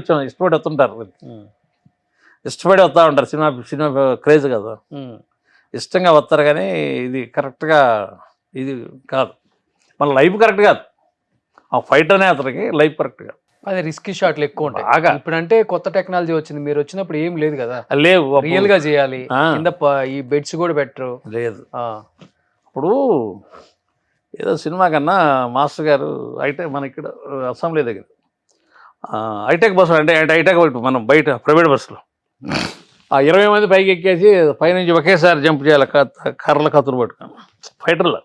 C: వస్తుంటారు ఇష్టపడి వస్తూ ఉంటారు సినిమా క్రేజ్ కదా ఇష్టంగా వస్తారు కానీ ఇది కరెక్ట్గా ఇది కాదు మన లైఫ్ కరెక్ట్ కాదు ఆ ఫైట్ అనే అతనికి లైఫ్ కరెక్ట్ కాదు
B: అదే రిస్కీ షాట్లు ఎక్కువ ఉంటాయి
C: బాగా.
B: ఇప్పుడంటే కొత్త టెక్నాలజీ వచ్చింది, మీరు వచ్చినప్పుడు ఏం లేదు కదా,
C: లేవు
B: రియల్ గా చేయాలి,
C: ఆ.
B: కింద ఈ బెడ్స్ కూడా బెటరు.
C: లేదు ఇప్పుడు ఏదో సినిమా కన్నా మాస్టర్ గారు మన ఇక్కడ అసెంబ్లీ దగ్గర హైటెక్ బస్సు అంటే హైటెక్ మనం బయట ప్రైవేట్ బస్సులో ఆ 20 మంది పైకి ఎక్కేసి పైనుంచి ఒకేసారి జంప్ చేయాలి కర్రల కత్తులు పట్టుకొని ఫైటర్లో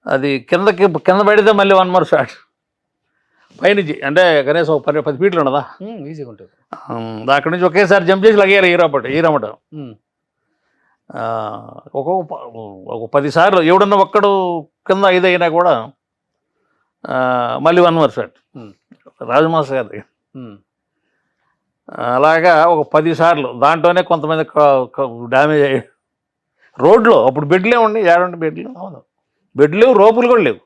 C: అది కింద పడితే మళ్ళీ 1 more షాట్ పైనుంచి అంటే కనీసం 10 ఫీట్లు ఉండదా
B: ఈజీగా ఉంటుంది.
C: అక్కడి నుంచి ఒకేసారి జంప్ చేసి లగేయాలి ఈరమ్మట ఒక 10 సార్లు ఎవడన్నా ఒక్కడు కింద ఇదైనా కూడా మళ్ళీ 1 more షాట్ రాజమాస్ గారి అలాగా ఒక 10 సార్లు దాంట్లోనే కొంతమంది డ్యామేజ్ అయ్యాయి రోడ్లో. అప్పుడు బెడ్లే ఉండి ఏడంటే బెడ్లు
B: అవును
C: బెడ్ లేవు, రోపులు కూడా లేవు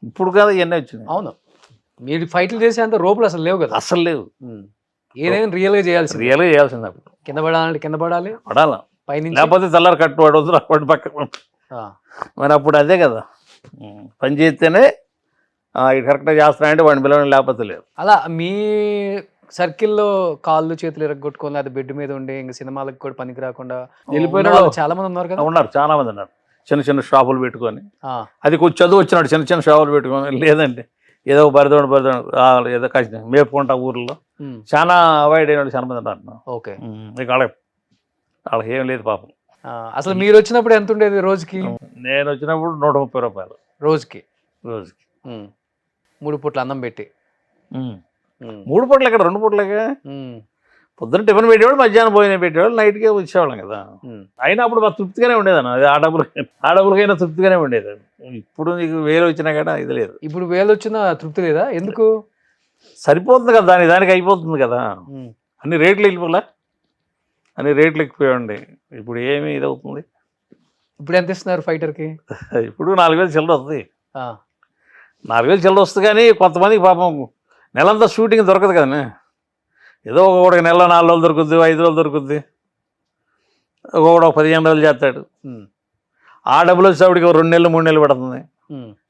C: ఇప్పుడు కదా ఇవన్నీ వచ్చినాయి.
B: అవును మీరు ఫైట్లు చేసేంత రోపులు అసలు లేవు కదా,
C: అస్సలు లేవు.
B: ఏదైనా రియల్గా చేయాల్సి,
C: రియల్గా చేయాల్సింది అప్పుడు
B: కింద పడాలంటే కింద పడాలి
C: పడాలా,
B: పైన
C: లేకపోతే తెల్లారి కట్టు పడవద్దు అప్పటి పక్క మరి అప్పుడు అదే కదా పని చేస్తేనే ఇది కరెక్ట్గా చేస్తున్నాయంటే వాడిని పిలవని లేకపోతే లేదు.
B: అలా మీ సర్కిల్లో కాళ్ళు చేతులు ఎరగొట్టుకొని అది బెడ్ మీద ఉండి ఇంకా సినిమాలకు కూడా పనికి రాకుండా
C: వెళ్ళిపోయిన
B: వాళ్ళు చాలా మంది ఉన్నారు కదా.
C: ఉన్నారు, చాలా మంది ఉన్నారు. చిన్న షాపులు పెట్టుకొని అది కొంచెం చదువు వచ్చినాడు చిన్న షాపులు పెట్టుకొని, లేదంటే ఏదో బరిదోడు ఏదో కాసిన మేపుకుంటా ఊర్లో చాలా అవాయిడ్ అయినాడు చాలా మంది ఉన్నారు.
B: ఓకే
C: ఇక వాళ్ళకి ఏం లేదు పాపం.
B: అసలు మీరు వచ్చినప్పుడు ఎంత ఉండేది రోజుకి?
C: నేను వచ్చినప్పుడు 130 రూపాయలు
B: రోజుకి 3 పూట్ల అన్నం పెట్టి.
C: 3 పూటలు ఎక్కడ 2 పూటలకే. పొద్దున్న టిఫిన్ పెట్టేవాడు, మధ్యాహ్నం భోజనం పెట్టేవాడు, నైట్కే వచ్చేవాళ్ళం కదా. అయినా అప్పుడు మాకు తృప్తిగానే ఉండేదన్న, అది ఆ డబ్బులకైనా తృప్తిగానే ఉండేది. ఇప్పుడు నీకు 1000 వచ్చినా కూడా ఇది లేదు.
B: ఇప్పుడు 1000 వచ్చినా తృప్తి లేదా? ఎందుకు?
C: సరిపోతుంది కదా, దానికి అయిపోతుంది కదా. అన్ని రేట్లు వెళ్ళిపోలే, అన్ని రేట్లు ఎక్కిపోయండి. ఇప్పుడు ఏమి ఇది అవుతుంది.
B: ఇప్పుడు ఎంత ఇస్తున్నారు ఫైటర్కి?
C: ఇప్పుడు 4000 చిల్లర వస్తుంది. 4000 చిల్లర వస్తుంది కానీ కొంతమందికి పాపం నెలంతా షూటింగ్ దొరకదు కదా. ఏదో ఒకటికి నెల 4 రోజులు దొరుకుద్ది, 5 రోజులు దొరుకుద్ది, ఒకడు 15 రోజులు చేస్తాడు. ఆ డబ్బులు వచ్చేవాడికి 2 నెలలు 3 నెలలు పడుతుంది.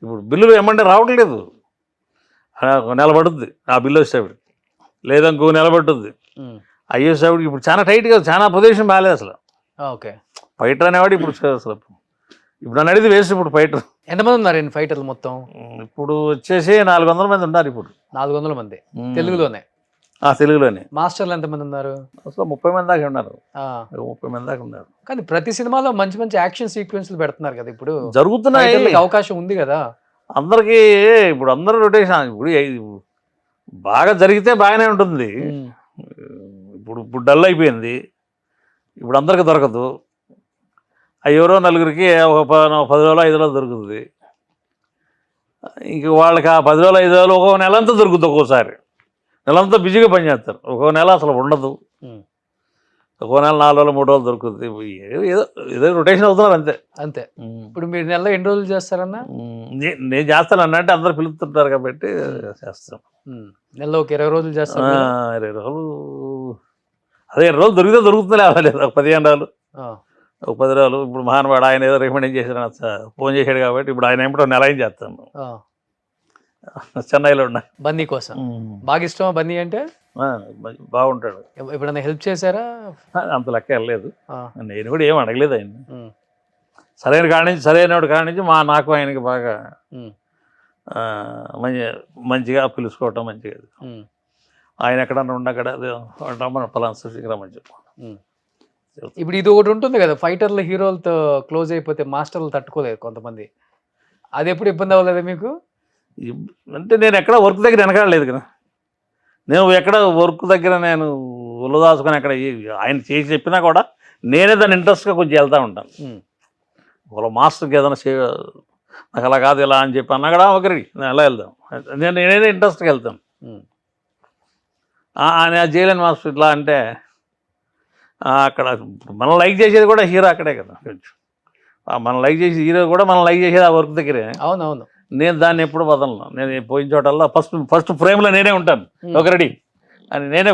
C: ఇప్పుడు బిల్లులు ఏమంటే రావట్లేదు, నెల పడుద్ది ఆ బిల్లు వచ్చేవాడికి, లేదా ఇంకో నెల పడుతుంది అయ్యేసేవాడికి. ఇప్పుడు చాలా టైట్గా, చాలా పొజిషన్ బాగాలేదు అసలు.
B: ఓకే
C: ఫైటర్ అనేవాడు ఇప్పుడు అసలు ఇప్పుడు నన్ను అడిగితే వేస్ట్. ఇప్పుడు ఫైటర్
B: ఎంతమంది ఉన్నారు ఫైటర్లు మొత్తం?
C: ఇప్పుడు వచ్చేసి 400 మంది ఉన్నారు. ఇప్పుడు
B: 400 మంది తెలుగులోనే?
C: తెలుగులోనే.
B: మాస్టర్లు ఎంతమంది ఉన్నారు?
C: అసలు 30 మంది దాకా ఉన్నారు. 30 మంది దాకా ఉన్నారు.
B: కానీ ప్రతి సినిమాలో మంచి మంచి యాక్షన్ సీక్వెన్స్లు పెడుతున్నారు కదా, ఇప్పుడు
C: జరుగుతున్నాయి,
B: అవకాశం ఉంది కదా
C: అందరికీ. ఇప్పుడు అందరూ రొటేషన్ ఇప్పుడు బాగా జరిగితే బాగానే ఉంటుంది. ఇప్పుడు డల్ అయిపోయింది, ఇప్పుడు అందరికి దొరకదు. ఎవరో నలుగురికి ఒక 10 రోజులు 5 రోజులు దొరుకుతుంది. ఇంక వాళ్ళకి ఆ 10 రోజులు 5 రోజులు ఒక నెలంతా దొరుకుతుంది. ఒక్కోసారి నెలంతా బిజీగా పనిచేస్తారు, ఒక్కో నెల అసలు ఉండదు, ఒక్కో నెల 4 రోజులు 3 రోజులు దొరుకుతుంది. ఏదో రొటేషన్ అవుతున్నారు అంతే
B: అంతే. ఇప్పుడు మీరు నెలలో ఎన్ని రోజులు చేస్తారన్నా?
C: నేను చేస్తాను అన్నట్టు అందరు పిలుస్తుంటారు కాబట్టి చేస్తాం.
B: నెలలో ఒక 20 రోజులు చేస్తాను.
C: 20 రోజులు అదే 20 రోజులు దొరుకుతుంది లేదు, ఒక 15 రోజులు, ఒక 10 రోజులు. ఇప్పుడు మహానుభాడు ఆయన ఏదో రికమెండ్ చేశాడు, ఫోన్ చేశాడు కాబట్టి ఇప్పుడు ఆయన ఏమిటో నెల ఏం చేస్తాను. చెన్నైలో ఉన్నా
B: బన్నీ కోసం. బాగా ఇష్టమా బన్నీ అంటే?
C: బాగుంటాడు.
B: ఎప్పుడన్నా హెల్ప్ చేశారా?
C: అంత లెక్క వెళ్ళలేదు, నేను కూడా ఏం అడగలేదు ఆయన. సరైనవాడు కాడి నుంచి నాకు ఆయనకి బాగా మంచిగా పిలుచుకోవటం మంచిగా. ఆయన ఎక్కడన్నా ఉండక్కడ మన పలానా సృష్టికి రమ్మని చెప్పు.
B: ఇప్పుడు ఇది ఒకటి ఉంటుంది కదా, ఫైటర్లు హీరోలతో క్లోజ్ అయిపోతే మాస్టర్లు తట్టుకోలేదు కొంతమంది, అది ఎప్పుడు ఇబ్బంది అవ్వలేదా మీకు?
C: అంటే నేను ఎక్కడ వర్క్ దగ్గర వెనకాడలేదు కదా, నేను ఎక్కడ వర్క్ దగ్గర నేను ఉల్లదాసుకొని అక్కడ ఆయన చేసి చెప్పినా కూడా నేనే దాన్ని ఇంట్రెస్ట్గా కొంచెం వెళ్తూ ఉంటాను. వాళ్ళ మాస్టర్కి ఏదైనా నాకు అలా కాదు ఇలా అని చెప్పి అన్నా కూడా ఒకరికి నేను ఎలా వెళ్దాం, నేనేదో ఇంట్రెస్ట్గా వెళ్తాను. ఆయన జైలన్ మాస్టర్ ఇట్లా అంటే అక్కడ మనం లైక్ చేసేది కూడా హీరో అక్కడే కదా, కొంచెం మనం లైక్ చేసే హీరో కూడా మనం లైక్ చేసేది ఆ వర్క్ దగ్గరే.
B: అవునవును.
C: నేను దాన్ని ఎప్పుడు వదలను. నేను పోయిన చోటల్లా ఫస్ట్ ఫ్రేమ్లో నేనే ఉంటాను, ఒక రెడీ అని నేనే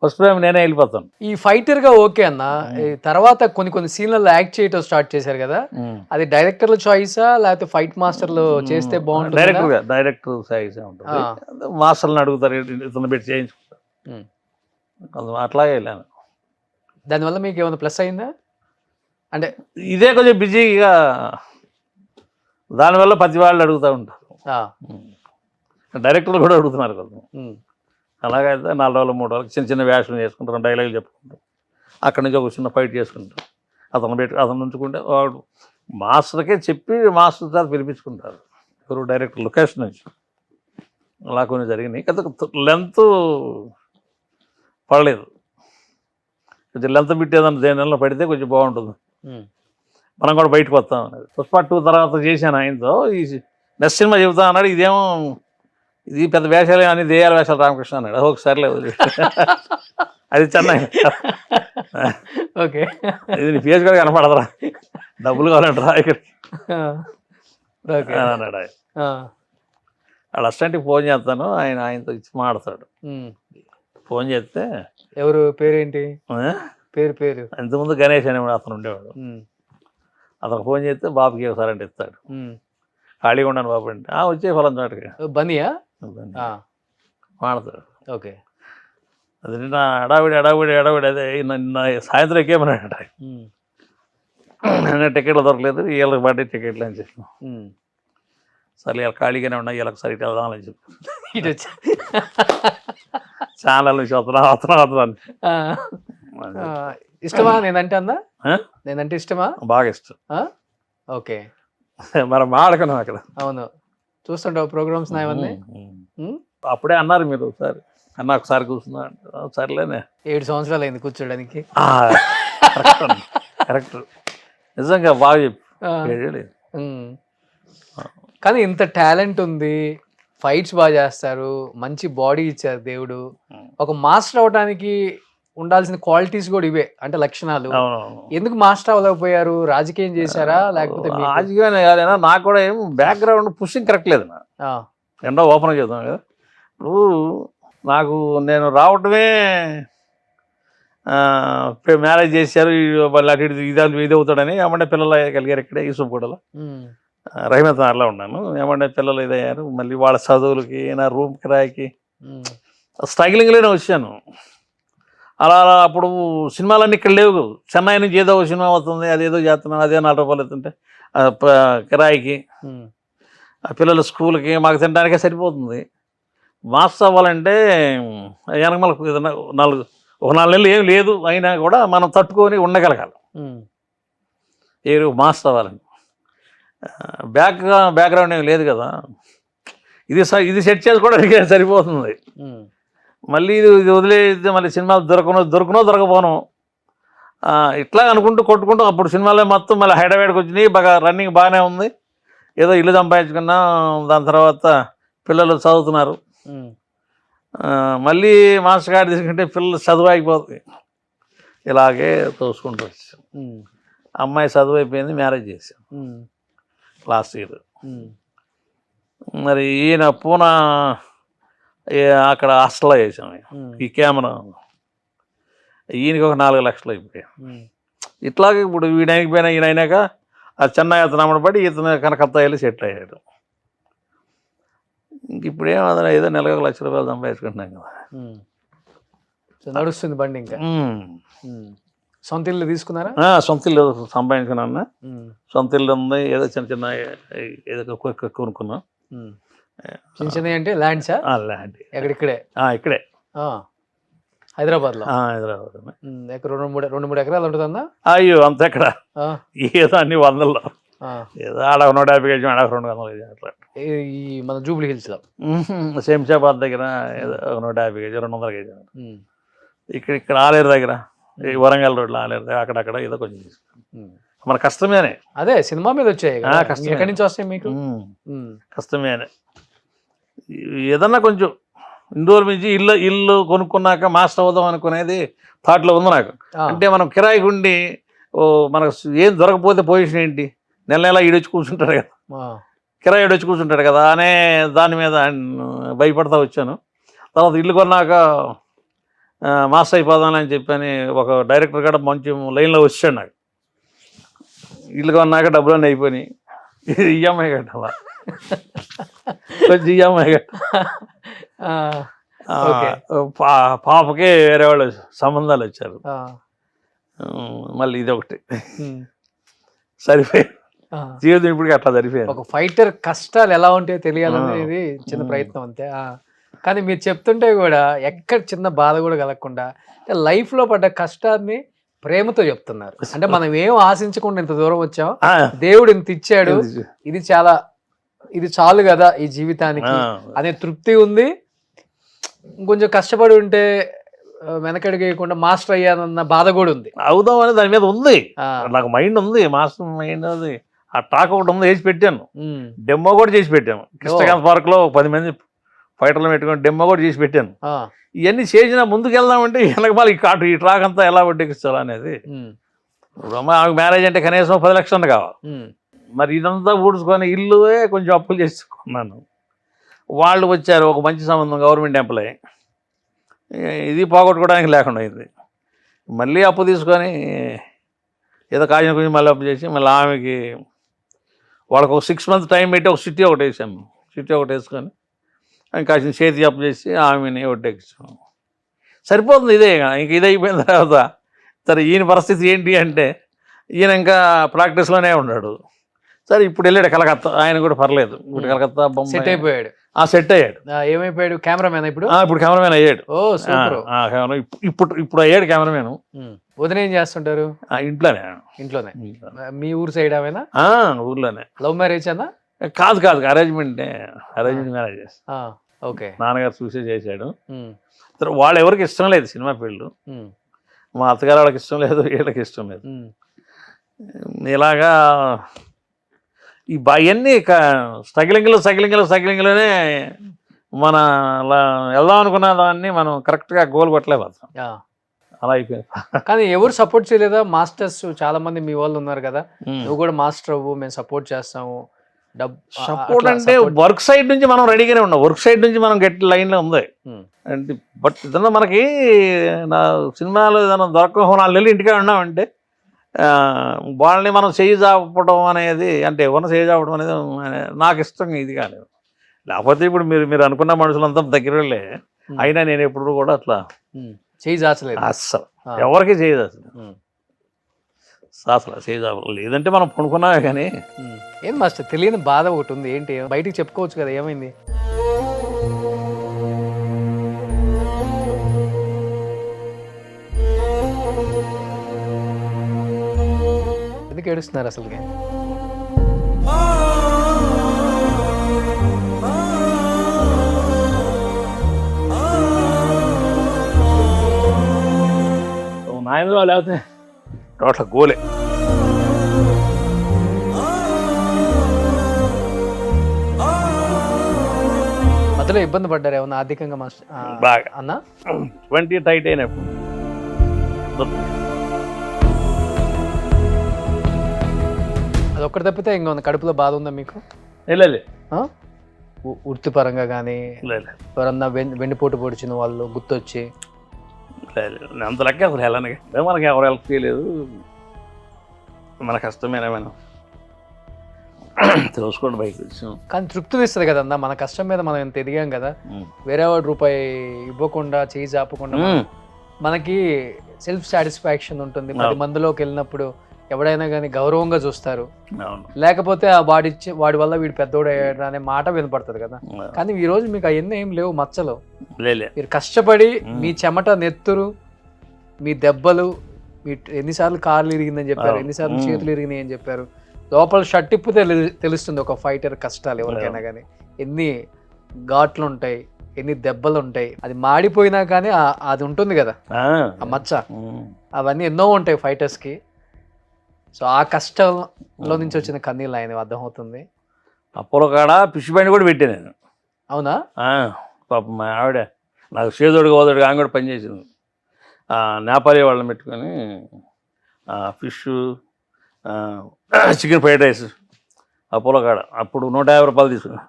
C: ఫస్ట్ ఫ్రేమ్ నేనే వెళ్ళిపోతాను.
B: ఈ ఫైటర్గా ఓకే అన్న, ఈ తర్వాత కొన్ని సీన్లలో యాక్ట్ చేయటం స్టార్ట్ చేశారు కదా, అది డైరెక్టర్ల చాయిసా లేకపోతే ఫైట్ మాస్టర్లు చేస్తే బాగుంటుంది?
C: డైరెక్టర్ సాయిసే ఉంటుంది, మాస్టర్ని అడుగుతారు, ఇతను పెట్టి చేయించుకుంటారు, అట్లాగే వెళ్ళాను.
B: దానివల్ల మీకు ఏమైనా ప్లస్ అయిందా? అంటే
C: ఇదే కొంచెం బిజీగా, దానివల్ల ప్రతి వాళ్ళు అడుగుతూ ఉంటారు, డైరెక్టర్లు కూడా అడుగుతున్నారు కదా. అలాగైతే 4 రోజులు 3 రోజులు చిన్న చిన్న వేషం చేసుకుంటారు, డైలాగులు చెప్పుకుంటారు, అక్కడి నుంచి ఒక చిన్న ఫైట్ చేసుకుంటారు, అతను ఉంచుకుంటే వాడు మాస్టర్కే చెప్పి మాస్టర్ చేత పిలిపించుకుంటారు, ఎవరు డైరెక్టర్ లొకేషన్ నుంచి. అలా కొన్ని జరిగినాయి. లెంత్ పడలేదు, కొంచెం లెంత్ బిట్టేదన్న దేనిలో పడితే కొంచెం బాగుంటుంది, మనం కూడా బయటకు వస్తాం అనేది. పుష్ప 2 తర్వాత చేశాను ఆయనతో. ఈ నెక్స్ట్ సినిమా చెబుతా అన్నాడు, ఇదేమో ఇది పెద్ద వేషాలే అని దేయాల వేషాలు రామకృష్ణ అన్నాడు. ఒకసారి లేదు అది చెన్నై,
B: ఓకే,
C: ఇది నీ ఫేస్ కూడా కనపడదురా, డబ్బులు కావాలంటారా ఇక్కడికి అన్నాడు ఆయన. వాళ్ళ అసిస్టెంట్కి ఫోన్ చేస్తాను, ఆయనతో ఇచ్చి మాడతాడు. ఫోన్ చేస్తే
B: ఎవరు పేరేంటి? పేరు
C: ఇంతకుముందు గణేష్ అనేవాడు అతను ఉండేవాడు. అతను ఫోన్ చేస్తే బాబుకి ఒకసారి అంటే ఇస్తాడు, ఖాళీగా ఉన్నాను బాబు అంటే వచ్చే ఫలం చోటకి
B: బనియా
C: మాడతాడు.
B: ఓకే,
C: అది నిన్న అడావిడి అదే నిన్న సాయంత్రం ఎక్కేమన్నాడు, నిన్న టికెట్లు దొరకలేదు, వీళ్ళకి పడ్డే టికెట్లు అని చెప్పి. సరే వీళ్ళకి ఖాళీగానే ఉన్నాయి, వీళ్ళకి సరిగ్గా వెళ్దామని చెప్పి
B: ఇటు వచ్చి
C: ఛానల్ నుంచి వస్తున్నాను.
B: ఇష్టమా నేనంటే అన్నా? నేనంటే ఇష్టమా?
C: బాగా ఇష్టం.
B: ఓకే,
C: మరి మాడకను అక్కడ.
B: అవును, చూస్తుంటావు ప్రోగ్రామ్స్ నాయవన్నీ.
C: అప్పుడే అన్నారు మీరు ఒకసారి, అన్న ఒకసారి కూర్చున్నా, సర్లేనే
B: 7 సంవత్సరాలు అయింది కూర్చోడానికి.
C: కరెక్ట్, నిజంగా బాగా చెప్పి.
B: కానీ ఇంత టాలెంట్ ఉంది, ఫైట్స్ బాగా చేస్తారు, మంచి బాడీ ఇచ్చారు దేవుడు. ఒక మాస్టర్ అవడానికి ఉండాల్సిన క్వాలిటీస్ కూడా ఇవే, అంటే లక్షణాలు. ఎందుకు మాస్టర్ అవ్వలేకపోయారు? రాజకీయం చేశారా లేకపోతే?
C: రాజకీయాన్ని కాదైనా నాకు కూడా ఏం బ్యాక్గ్రౌండ్ పుషింగ్ కరెక్ట్ లేదు. ఎండో ఓపెన్ చేద్దాం కదా, ఇప్పుడు నాకు నేను రావటమే మ్యారేజ్ చేశారు, మళ్ళీ అటు ఇది అవుతాడని ఏమంటే పిల్లలు కలిగారు ఇక్కడే యూసుఫ్గూడలో, రహమత్ నగర్లో ఉన్నాను. ఏమంటే పిల్లలు ఇదయ్యారు, మళ్ళీ వాళ్ళ చదువులకి నా రూమ్ కిరాయికి స్ట్రగ్లింగ్లోనే వచ్చాను. అలా అప్పుడు సినిమాలన్నీ ఇక్కడ లేవు, చెన్నై నుంచి ఏదో ఒక సినిమా అవుతుంది, అదేదో చేస్తున్నాను, అదే 4 రూపాయలు అవుతుంటే కిరాయికి, ఆ పిల్లల స్కూల్కి మాకు తినడానికే సరిపోతుంది. మాస్టర్ అవ్వాలంటే వెనకమలకు ఏదైనా 4 నెలలు ఏం లేదు అయినా కూడా మనం తట్టుకొని ఉండగలగాలి. మాస్టర్ అవ్వాలని బ్యాక్గ్రౌండ్ ఏం లేదు కదా, ఇది సెట్ చేసుకోవడానికి సరిపోతుంది. మళ్ళీ ఇది వదిలేస్తే మళ్ళీ సినిమాలు దొరకపోను, ఇట్లా అనుకుంటూ కొట్టుకుంటూ అప్పుడు సినిమాలో మొత్తం మళ్ళీ హైదరాబాద్కి వచ్చినాయి, బాగా రన్నింగ్ బాగానే ఉంది, ఏదో ఇల్లు సంపాదించుకున్నా, దాని తర్వాత పిల్లలు చదువుతున్నారు. మళ్ళీ మాస్టర్ గారు తీసుకుంటే పిల్లలు చదువు అయిపోతుంది, ఇలాగే తోసుకుంటూ వచ్చాం. అమ్మాయి చదువు అయిపోయింది, మ్యారేజ్ చేశాం లాస్ట్ ఇయర్. మరి ఈయన పూనా అక్కడ హాస్టల్లో చేసాం. ఈ కెమెరా ఈయనకి ఒక 4 లక్షలు అయిపోయాయి. ఇట్లాగే ఇప్పుడు వీడైకి పోయినా ఈయన అయినాక ఆ చెన్నై అతను అమ్మడపడి ఇతను కనకత్తా వెళ్ళి సెటిల్ అయ్యాడు. ఇంక ఇప్పుడేం అతను ఏదో నెలకు 1 లక్ష రూపాయలు సంపాదించుకుంటున్నాం కదా,
B: నడుస్తుంది బండి. ఇంకా సొంత ఇల్లు తీసుకున్నారా?
C: సొంత ఇల్లు సంపాదించుకున్నా, సొంత ఇల్లు ఉంది, ఏదో చిన్న ఏదో కొనుక్కున్నాం.
B: చిన్న అంటే ల్యాండ్సా?
C: ల్యాండ్
B: ఇక్కడే హైదరాబాద్లో.
C: హైదరాబాద్
B: 2-3 ఎకరాలు ఉంటుందా?
C: అయ్యో అంత ఎక్కడ, ఏదో అన్ని 100లో, ఏదో ఆడ 150 గజం, ఆడ 200 గజం అట్లా.
B: ఈ మన జూబ్లీ హిల్స్లో
C: శంషాబాద్ దగ్గర ఏదో 150 గజం, 200 గజం. ఇక్కడ ఆలేరు దగ్గర, ఈ వరంగల్ రోడ్లో ఆలేరు దగ్గర అక్కడక్కడ ఏదో కొంచెం తీసుకున్నాం. మన కష్టమేనే.
B: అదే సినిమా మీద వచ్చాయి కదా.
C: కష్టమే.
B: ఎక్కడి నుంచి వస్తాయి మీకు?
C: కష్టమేనే. ఏదన్నా కొంచెం ఇన్ని రోజుల నుంచి ఇల్లు కొనుక్కున్నాక మాస్టర్ అవుదాం అనుకునేది థాట్లో ఉంది నాకు. అంటే మనం కిరాయికి ఉండి మనకు ఏం దొరకపోతే పొజిషన్ ఏంటి, నెల నెల ఈడొచ్చి కూర్చుంటాడు కదా, కిరాయి ఈడొచ్చి కూర్చుంటాడు కదా అనే దాని మీద భయపడతా వచ్చాను. తర్వాత ఇల్లు కొన్నాక మాస్టర్ అయిపోదాం అని చెప్పని ఒక డైరెక్టర్ కూడా మంచి లైన్లో వచ్చాడు నాకు. ఇల్లు కొన్నాక డబ్బులన్నీ అయిపోయినాయి, ఈఎంఐ కట్టాలా, కొంచెం ఈఎంఐ పాపకి వేరే వాళ్ళు సంబంధాలు వచ్చారు, మళ్ళీ ఇది ఒకటి సరిపోయి జీవితం ఇప్పటికి అట్లా సరిపోయింది.
B: ఒక ఫైటర్ కష్టాలు ఎలా ఉంటాయో తెలియాలనేది చిన్న ప్రయత్నం అంతే. కానీ మీరు చెప్తుంటే కూడా ఎక్కడ చిన్న బాధ కూడా కలగకుండా లైఫ్లో పడ్డ కష్టాన్ని ప్రేమతో చెప్తున్నారు. అంటే మనం ఏం ఆశించకుండా ఇంత దూరం వచ్చాం, దేవుడు ఇంత ఇచ్చాడు, ఇది చాలు కదా ఈ జీవితానికి అనే తృప్తి ఉంది. కొంచెం కష్టపడి ఉంటే వెనకడిగేయకుండా మాస్టర్ అయ్యానన్న బాధ కూడా ఉంది.
C: అవుదాం అని దాని మీద ఉంది, నాకు మైండ్ ఉంది, మాస్టర్ మైండ్ ఉంది. ఆ టాక్ ఒకటి ఉంది, వేసి పెట్టాను, డెమో కూడా చేసి పెట్టాను. కృష్ణకాంత్ పార్క్ లో 10 మంది ఫైటర్లు పెట్టుకుని డెమో కూడా చేసి పెట్టాను. ఇవన్నీ చేసినా ముందుకు వెళ్దామంటే వెనక మళ్ళీ ఈ ట్రాక్ అంతా ఎలా వడ్డెక్కించాలి అనేది. ఆమెకు మ్యారేజ్ అంటే కనీసం 10 లక్షలు కావాలి. మరి ఇదంతా ఊడ్చుకొని ఇల్లువే కొంచెం అప్పులు చేసుకున్నాను. వాళ్ళు వచ్చారు, ఒక మంచి సంబంధం, గవర్నమెంట్ ఎంప్లాయీ, ఇది పోగొట్టుకోవడానికి లేకుండా అయింది. మళ్ళీ అప్పు తీసుకొని ఏదో కాసిన కొంచెం మళ్ళీ అప్పు చేసి మళ్ళీ ఆమెకి వాళ్ళకి ఒక 6 months టైం పెట్టి ఒక సిటీ ఒకటి వేసాము. సిటీ ఒకటి వేసుకొని కాసిన చేతి అప్పు చేసి ఆమెని ఒడ్డెక్కించాము. సరిపోతుంది ఇదే. ఇంక ఇది అయిపోయిన తర్వాత సరే ఈయన పరిస్థితి ఏంటి అంటే ఈయన ఇంకా ప్రాక్టీస్లోనే ఉన్నాడు. సరే ఇప్పుడు వెళ్ళాడు కలకత్తా, ఆయన కూడా పర్లేదు, ఇప్పుడు కలకత్తా బొమ్మ
B: సెట్ అయిపోయాడు.
C: సెట్ అయ్యాడు.
B: ఏమైపోయాడు? కెమెరామెన్ ఇప్పుడు
C: కెమెరామెన్ అయ్యాడు.
B: ఓ సూపర్.
C: ఇప్పుడు అయ్యాడు కెమెరామెన్.
B: వదిన ఏం చేస్తుంటారు? ఇంట్లోనే. మీ ఊరు సైడ్ ఆమెనా?
C: ఊర్లోనే.
B: లవ్ మ్యారేజ్ అన్నా?
C: కాదు అరేంజ్మెంట్ మ్యారేజెస్.
B: ఓకే.
C: నాన్నగారు చూసే చేశాడు. వాళ్ళు ఎవరికి ఇష్టం లేదు సినిమా ఫీల్డ్. మా అత్తగారు వాళ్ళకి ఇష్టం లేదు, వీళ్ళకి ఇష్టం లేదు. ఇలాగా ఇవన్నీ స్ట్రగ్లింగ్లోనే మన వెళ్దాం అనుకున్న దాన్ని మనం కరెక్ట్గా గోల్ కొట్టలేకపోతాం. అలా అయిపోయింది.
B: కానీ ఎవరు సపోర్ట్ చేయలేదా? మాస్టర్స్ చాలా మంది మీ వాళ్ళు ఉన్నారు కదా, నువ్వు కూడా మాస్టర్ అవ్వు, మేము సపోర్ట్ చేస్తాము.
C: సపోర్ట్ అంటే వర్క్ సైడ్ నుంచి మనం రెడీగానే ఉన్నాం, వర్క్ సైడ్ నుంచి మనం గట్టి లైన్లో ఉంది అంటే. బట్ ఏదన్నా మనకి నా సినిమాలో ఏదైనా దొరకకుండా 4 నెలలు ఇంటికే ఉన్నామంటే వాళ్ళని మనం చేయి చాపడం అనేది, అంటే ఎవరిని చేయి చాపడం అనేది నాకు ఇష్టం ఇది కాలేదు. లేకపోతే ఇప్పుడు మీరు అనుకున్న మనుషులంతా దగ్గరలే, అయినా నేను ఎప్పుడు కూడా అట్లా
B: చేయి చాచలేదు
C: అస్సలు, ఎవరికి చేయి చాచలేదు అసలు. చేయి చాపలేదు లేదంటే మనం పడుకున్నామే. కానీ
B: ఏం మాస్టర్ తెలియని బాధ ఒకటి ఉంది, ఏంటి బయటికి చెప్పుకోవచ్చు కదా, ఏమైంది? ఎందుకు ఏడుస్తున్నారు అసలు?
C: నాయనలో లేకపోతే టోటల్ గోలే.
B: మధ్యలో ఇబ్బంది పడ్డారు ఏమన్నా ఆర్థికంగా మాస్టర్?
C: బాగా
B: అన్న
C: 20 టైట్ అయినప్పుడు.
B: అది ఒక్కటి తప్పితే ఇంకా కడుపులో బాధ ఉందా మీకు?
C: లేదు.
B: వృత్తిపరంగా కానీ ఎవరన్నా వెండిపోటు పొడిచిన వాళ్ళు గుర్తొచ్చి?
C: అంత లెక్క అసలు వెళ్ళనగా మనకి ఎవరు హెల్ప్ చేయలేదు, మన కష్టమేనా మనం తెలుసుకోండి బయటకు వచ్చాం.
B: కానీ తృప్తిని ఇస్తుంది కదన్నా, మన కష్టం మీద మనం ఎంత ఎదిగాం కదా. వేరే వాడు రూపాయి ఇవ్వకుండా, చేయి చాపకుండా మనకి సెల్ఫ్ సాటిస్ఫాక్షన్ ఉంటుంది. 10 మందిలోకి వెళ్ళినప్పుడు ఎవడైనా కానీ గౌరవంగా చూస్తారు, లేకపోతే వాడి వల్ల వీడు పెద్దోడు అయ్యాడు అనే మాట వినపడుతుంది కదా. కానీ ఈ రోజు మీకు అవన్నీ ఏం లేవు, మచ్చలు. మీరు కష్టపడి మీ చెమట, నెత్తురు, మీ దెబ్బలు, మీ ఎన్నిసార్లు కార్లు ఇరిగిందని చెప్పారు, ఎన్నిసార్లు చేతులు ఇరిగినాయి అని చెప్పారు. లోపల షర్ట్ ఇప్పితే తెలుస్తుంది ఒక ఫైటర్ కష్టాలు ఎవరికైనా కానీ. ఎన్ని ఘాట్లు ఉంటాయి, ఎన్ని దెబ్బలు ఉంటాయి. అది మాడిపోయినా కానీ అది ఉంటుంది కదా ఆ మచ్చ, అవన్నీ ఎన్నో ఉంటాయి ఫైటర్స్కి. సో ఆ కష్టంలో నుంచి వచ్చిన కన్నీళ్ళు ఆయన అర్థమవుతుంది.
C: అపోలో కాడ ఫిష్ బండి కూడా పెట్టాను నేను.
B: అవునా?
C: పాపం మా ఆవిడ నాకు చేదోడుగా ఓదోడుగా ఆమె కూడా పనిచేసింది. నేపాలీ వాళ్ళని పెట్టుకొని fish, chicken fried rice Apollo కాడ అప్పుడు 150 రూపాయలు తీసుకున్నాను.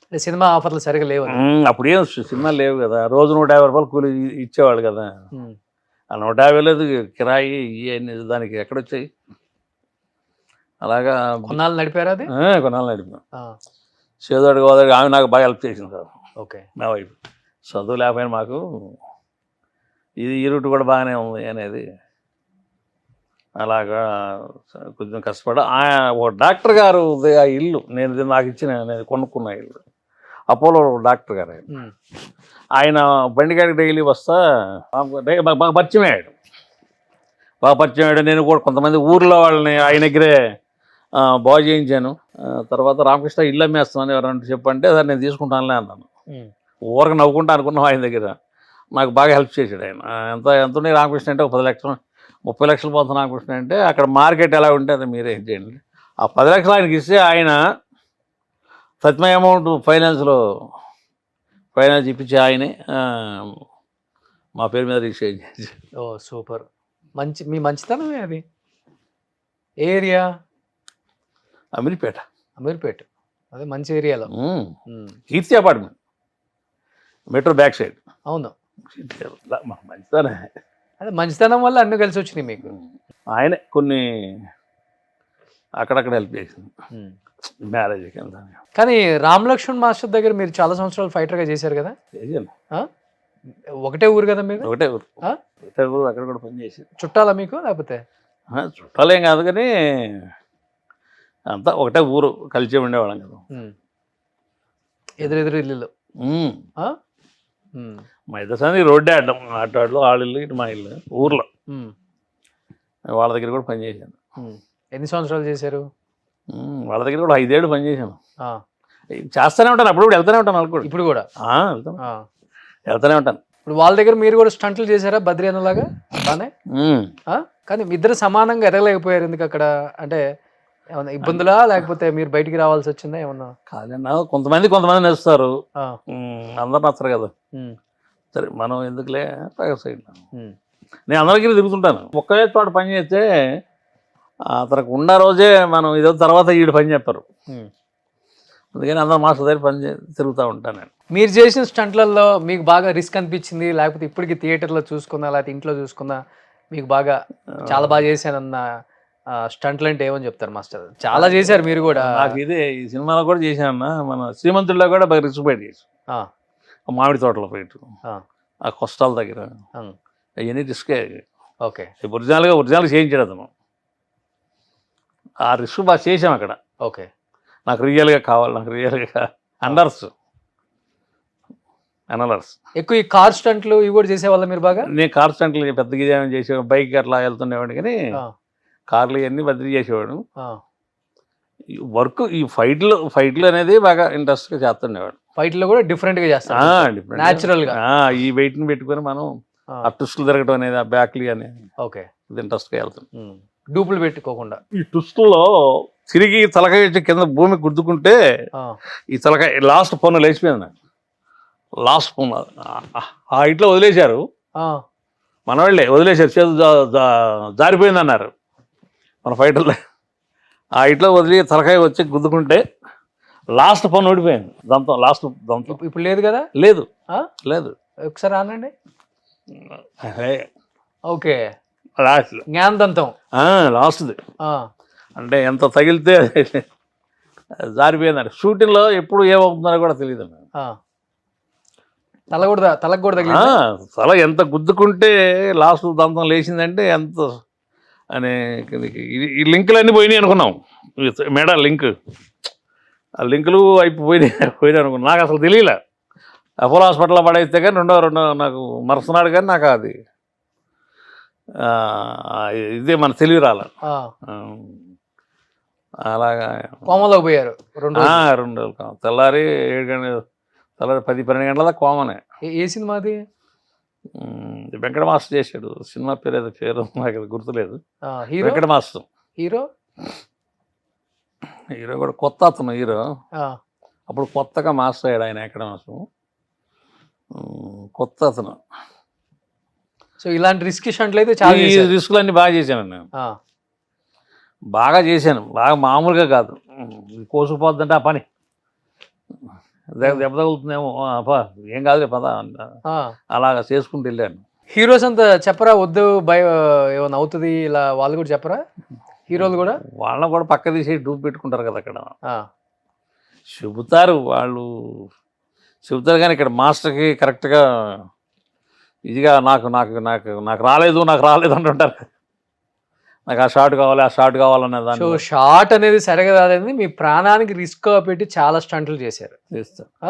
B: అంటే సినిమా ఆఫర్లు సరిగా లేవు.
C: అప్పుడు ఏం సినిమాలు లేవు కదా, రోజు 150 రూపాయలు కూలి ఇచ్చేవాళ్ళు కదా. ఆ 150 లేదు కిరాయి ఇవన్నీ దానికి ఎక్కడొచ్చాయి. అలాగా
B: కొన్నాళ్ళు నడిపారు అది.
C: కొన్నాళ్ళు నడిపాను. చేదోడుగా ఓదోడుగా ఆమె నాకు బాగా హెల్ప్ చేసింది సార్.
B: ఓకే.
C: నా వైపు చదువు లేకపోయినా మాకు ఈ రూట్ కూడా బాగానే ఉంది అనేది అలాగా కొంచెం కష్టపడా. ఒక డాక్టర్ గారు ఆ ఇల్లు నాకు నేను కొనుక్కున్న ఇల్లు అపోలో డాక్టర్ గారు ఆయన బండిగాడికి డైలీ వస్తా బాగా పరిచయం అయ్యాడు. నేను కూడా కొంతమంది ఊర్లో వాళ్ళని ఆయన దగ్గరే బాగు చేయించాను. తర్వాత రామకృష్ణ ఇల్లు అమ్మేస్తున్నాను ఎవరంటే చెప్పంటే సార్ నేను తీసుకుంటానులే అన్నాను. ఊరికి నవ్వుకుంటా అనుకున్నాం. ఆయన దగ్గర నాకు బాగా హెల్ప్ చేశాడు ఆయన. ఎంత ఉన్నాయి రామకృష్ణ అంటే 10 లక్షలు 30 లక్షలు పోతుంది రామకృష్ణ అంటే అక్కడ మార్కెట్ ఎలా ఉంటే అది మీరే చేయండి. ఆ 10 లక్షలు ఆయనకి ఇస్తే ఆయన సత్యమయ అమౌంట్ ఫైనాన్స్ ఇప్పించి ఆయనే మా పేరు మీద రిజిస్టర్ చేసి.
B: ఓ సూపర్. మీ మంచితనమే అది. ఏరియా
C: అమీర్పేట.
B: అదే మంచి ఏరియాలో
C: కీర్తి అపార్ట్మెంట్ మెట్రో బ్యాక్ సైడ్.
B: అవును.
C: మంచితనే.
B: అదే మంచితనం వల్ల అన్నీ కలిసి వచ్చినాయి మీకు.
C: ఆయనే కొన్ని అక్కడక్కడ హెల్ప్ చేసింది మ్యారేజ్ కింద.
B: కానీ రామ్ లక్ష్మణ్ మాస్టర్ దగ్గర మీరు చాలా సంవత్సరాలు ఫైటర్గా చేశారు కదా. ఒకటే ఊరు కదా మీరు?
C: ఒకటే ఊరు. అక్కడ కూడా పనిచేసి.
B: చుట్టాలా మీకు లేకపోతే?
C: చుట్టాలేం కాదు కానీ అంతా ఒకటే ఊరు కలిసి ఉండేవాళ్ళం కదా.
B: ఎదురెదురు ఇల్లు.
C: మా ఇద్దరు రోడ్డే అడ్డం. ఆటోళ్ళు వాళ్ళ ఇల్లు ఇటు మా ఇల్లు ఊర్లో. వాళ్ళ దగ్గర కూడా పనిచేశాను.
B: ఎన్ని సంవత్సరాలు చేశారు?
C: వాళ్ళ దగ్గర కూడా 5 ఏళ్ళు పనిచేశాను. చేస్తూనే ఉంటాను, అప్పుడు వెళ్తూనే ఉంటాను. వాళ్ళు కూడా
B: ఇప్పుడు కూడా
C: వెళ్తూనే ఉంటాను.
B: ఇప్పుడు వాళ్ళ దగ్గర మీరు కూడా స్టంట్లు చేశారా బద్రీ అన్నలాగా? బానే. కానీ మీ ఇద్దరు సమానంగా ఎదగలేకపోయారు ఎందుకు అక్కడ? అంటే ఏమన్నా ఇబ్బందులా లేకపోతే మీరు బయటికి రావాల్సి వచ్చిందా ఏమన్నా?
C: కాదన్నా కొంతమంది నచ్చుతారు, అందరు నచ్చరు కదా. సరే మనం ఎందుకులే సైడ్. నేను అందరికీ తిరుగుతుంటాను. ఒకే చోట పని చేస్తే అతనికి ఉన్న రోజే మనం ఇదో తర్వాత వీడు పని చెప్పరు. అందుకని అందరు మాస్టర్ దగ్గర తిరుగుతూ ఉంటాను నేను.
B: మీరు చేసిన స్టంట్లలో మీకు బాగా రిస్క్ అనిపించింది లేకపోతే ఇప్పటికి థియేటర్లో చూసుకున్నా లేకపోతే ఇంట్లో చూసుకున్నా మీకు బాగా చాలా బాగా చేశానన్న స్టంట్లు అంటే ఏమని చెప్తారు మాస్టర్? చాలా చేశారు మీరు కూడా.
C: నాకు ఇదే ఈ సినిమాలో కూడా చేశానన్న. మన శ్రీమంతుల్లో కూడా బాగా రిస్క్ బయట చేసాం. మామిడి తోటలో పోయిట్టు ఆ కొస్తాల దగ్గర అవన్నీ రిస్కే.
B: ఓకే.
C: ఒరిజినల్గా చేయించాడు అతను. ఆ రిస్క్ బాగా చేసాం అక్కడ.
B: ఓకే.
C: నాకు రియల్గా కావాలి, నాకు రియల్గా అనలర్స్
B: ఎక్కువ ఈ కార్ స్టంట్లు ఇవి కూడా చేసేవాళ్ళ మీరు బాగా?
C: నేను కార్ స్టంట్లు పెద్దగా ఏమైనా చేసేవాడు, బైక్ అట్లా వెళ్తుండేవాడిని కానీ కార్లు ఇవన్నీ బదిలీ చేసేవాడు. వర్క్ ఈ ఫైట్లు అనేది బాగా ఇంట్రెస్ట్గా చేస్తుండేవాడు.
B: ఫైట్లో కూడా డిఫరెంట్గా చేస్తాడు న్యాచురల్గా.
C: ఈ వెయిట్ని పెట్టుకొని మనం ఆ ట్విస్టులు తిరగడం అనేది, ఆ బ్యాక్లు అనేది
B: ఓకే
C: ఇది ఇంట్రెస్ట్గా వెళ్తాం.
B: డూపులు పెట్టుకోకుండా ఈ
C: ట్విస్టుల్లో తిరిగి తలకాయ కింద భూమి గుద్దుకుంటే ఈ తలకాయ లాస్ట్ పన్ను లేచిపోయింది. లాస్ట్ పన్ను ఆ ఇట్లా వదిలేశారు, మన వాళ్ళే వదిలేశారు, చేదు జారిపోయింది అన్నారు మన ఫైటర్లో. ఆ ఇట్లా వదిలి తలకాయ వచ్చి గుద్దుకుంటే లాస్ట్ పన్ను ఓడిపోయింది. లాస్ట్ దంతం
B: ఇప్పుడు లేదు కదా?
C: లేదు.
B: ఒకసారి అనండి. ఓకే.
C: లాస్ట్
B: జ్ఞానదంతం
C: లాస్ట్ది అంటే ఎంత తగిలితే జారిపోయిందండి. షూటింగ్లో ఎప్పుడు ఏమవుతుందో కూడా తెలియదు.
B: తలకు కూడా
C: తల ఎంత గుద్దుకుంటే లాస్ట్ దంతం లేచిందంటే ఎంత అని ఈ లింకులు అన్నీ పోయినాయి అనుకున్నాం. మెడ లింక్ ఆ లింకులు పోయినాయి అనుకున్నాం. నాకు అసలు తెలియలే. అపోలో హాస్పిటల్లో పడేస్తే కానీ రెండో నాకు మరుసనాడు కానీ నాకు అది ఇదే మన తెలివి రాల. అలాగా
B: కోమలోకి పోయారు 2
C: రోజులు. తెల్లారి 7 గంటల 10-12 గంటల దాకా కోమనే.
B: ఏ సినిమాది?
C: వెంకట మాస్టర్ చేశాడు. సినిమా పేరు ఏదో పేరు నాకు గుర్తులేదు.
B: Hero
C: Venkata master
B: hero
C: hero కూడా కొత్త అతను హీరో. అప్పుడు కొత్తగా మాస్టర్ అయ్యాడు ఆయన, వెంకట మాస్టర్. కొత్త అతను.
B: సో ఇలాంటి రిస్క్ షంట్లు అయితే చాలా
C: ఈ
B: చేశారు.
C: రిస్కులన్నీ బాగా చేశాను నేను.
B: ఆ,
C: బాగా చేశాను, బాగా మామూలుగా కాదు. కోసుకుపోద్దంటే ఆ పని దెబ్బ తగులుతుందేమో, అబ్బా ఏం కాదులే పద
B: ఆ.
C: అలాగా చేసుకుంటూ వెళ్ళాను.
B: హీరోస్ అంతా చెప్పరా వద్దు భయ ఏమైనా అవుతుంది ఇలా వాళ్ళు కూడా చెప్పరా హీరోలు కూడా?
C: వాళ్ళని కూడా పక్క తీసి డూబ్ పెట్టుకుంటారు కదా అక్కడ.
B: ఆ,
C: చెబుతారు వాళ్ళు, చెబుతారు కానీ ఇక్కడ మాస్టర్కి కరెక్ట్గా ఇదిగా నాకు నాకు నాకు నాకు రాలేదు అంటుంటారు. నాకు ఆ షాట్ కావాలి, ఆ షాట్ కావాలనే
B: సో
C: దాన్ని
B: షార్ట్ అనేది సరిగా కాదని మీ ప్రాణానికి రిస్క్ పెట్టి చాలా స్టంట్లు చేశారు.
C: చేస్తారు.
B: ఆ?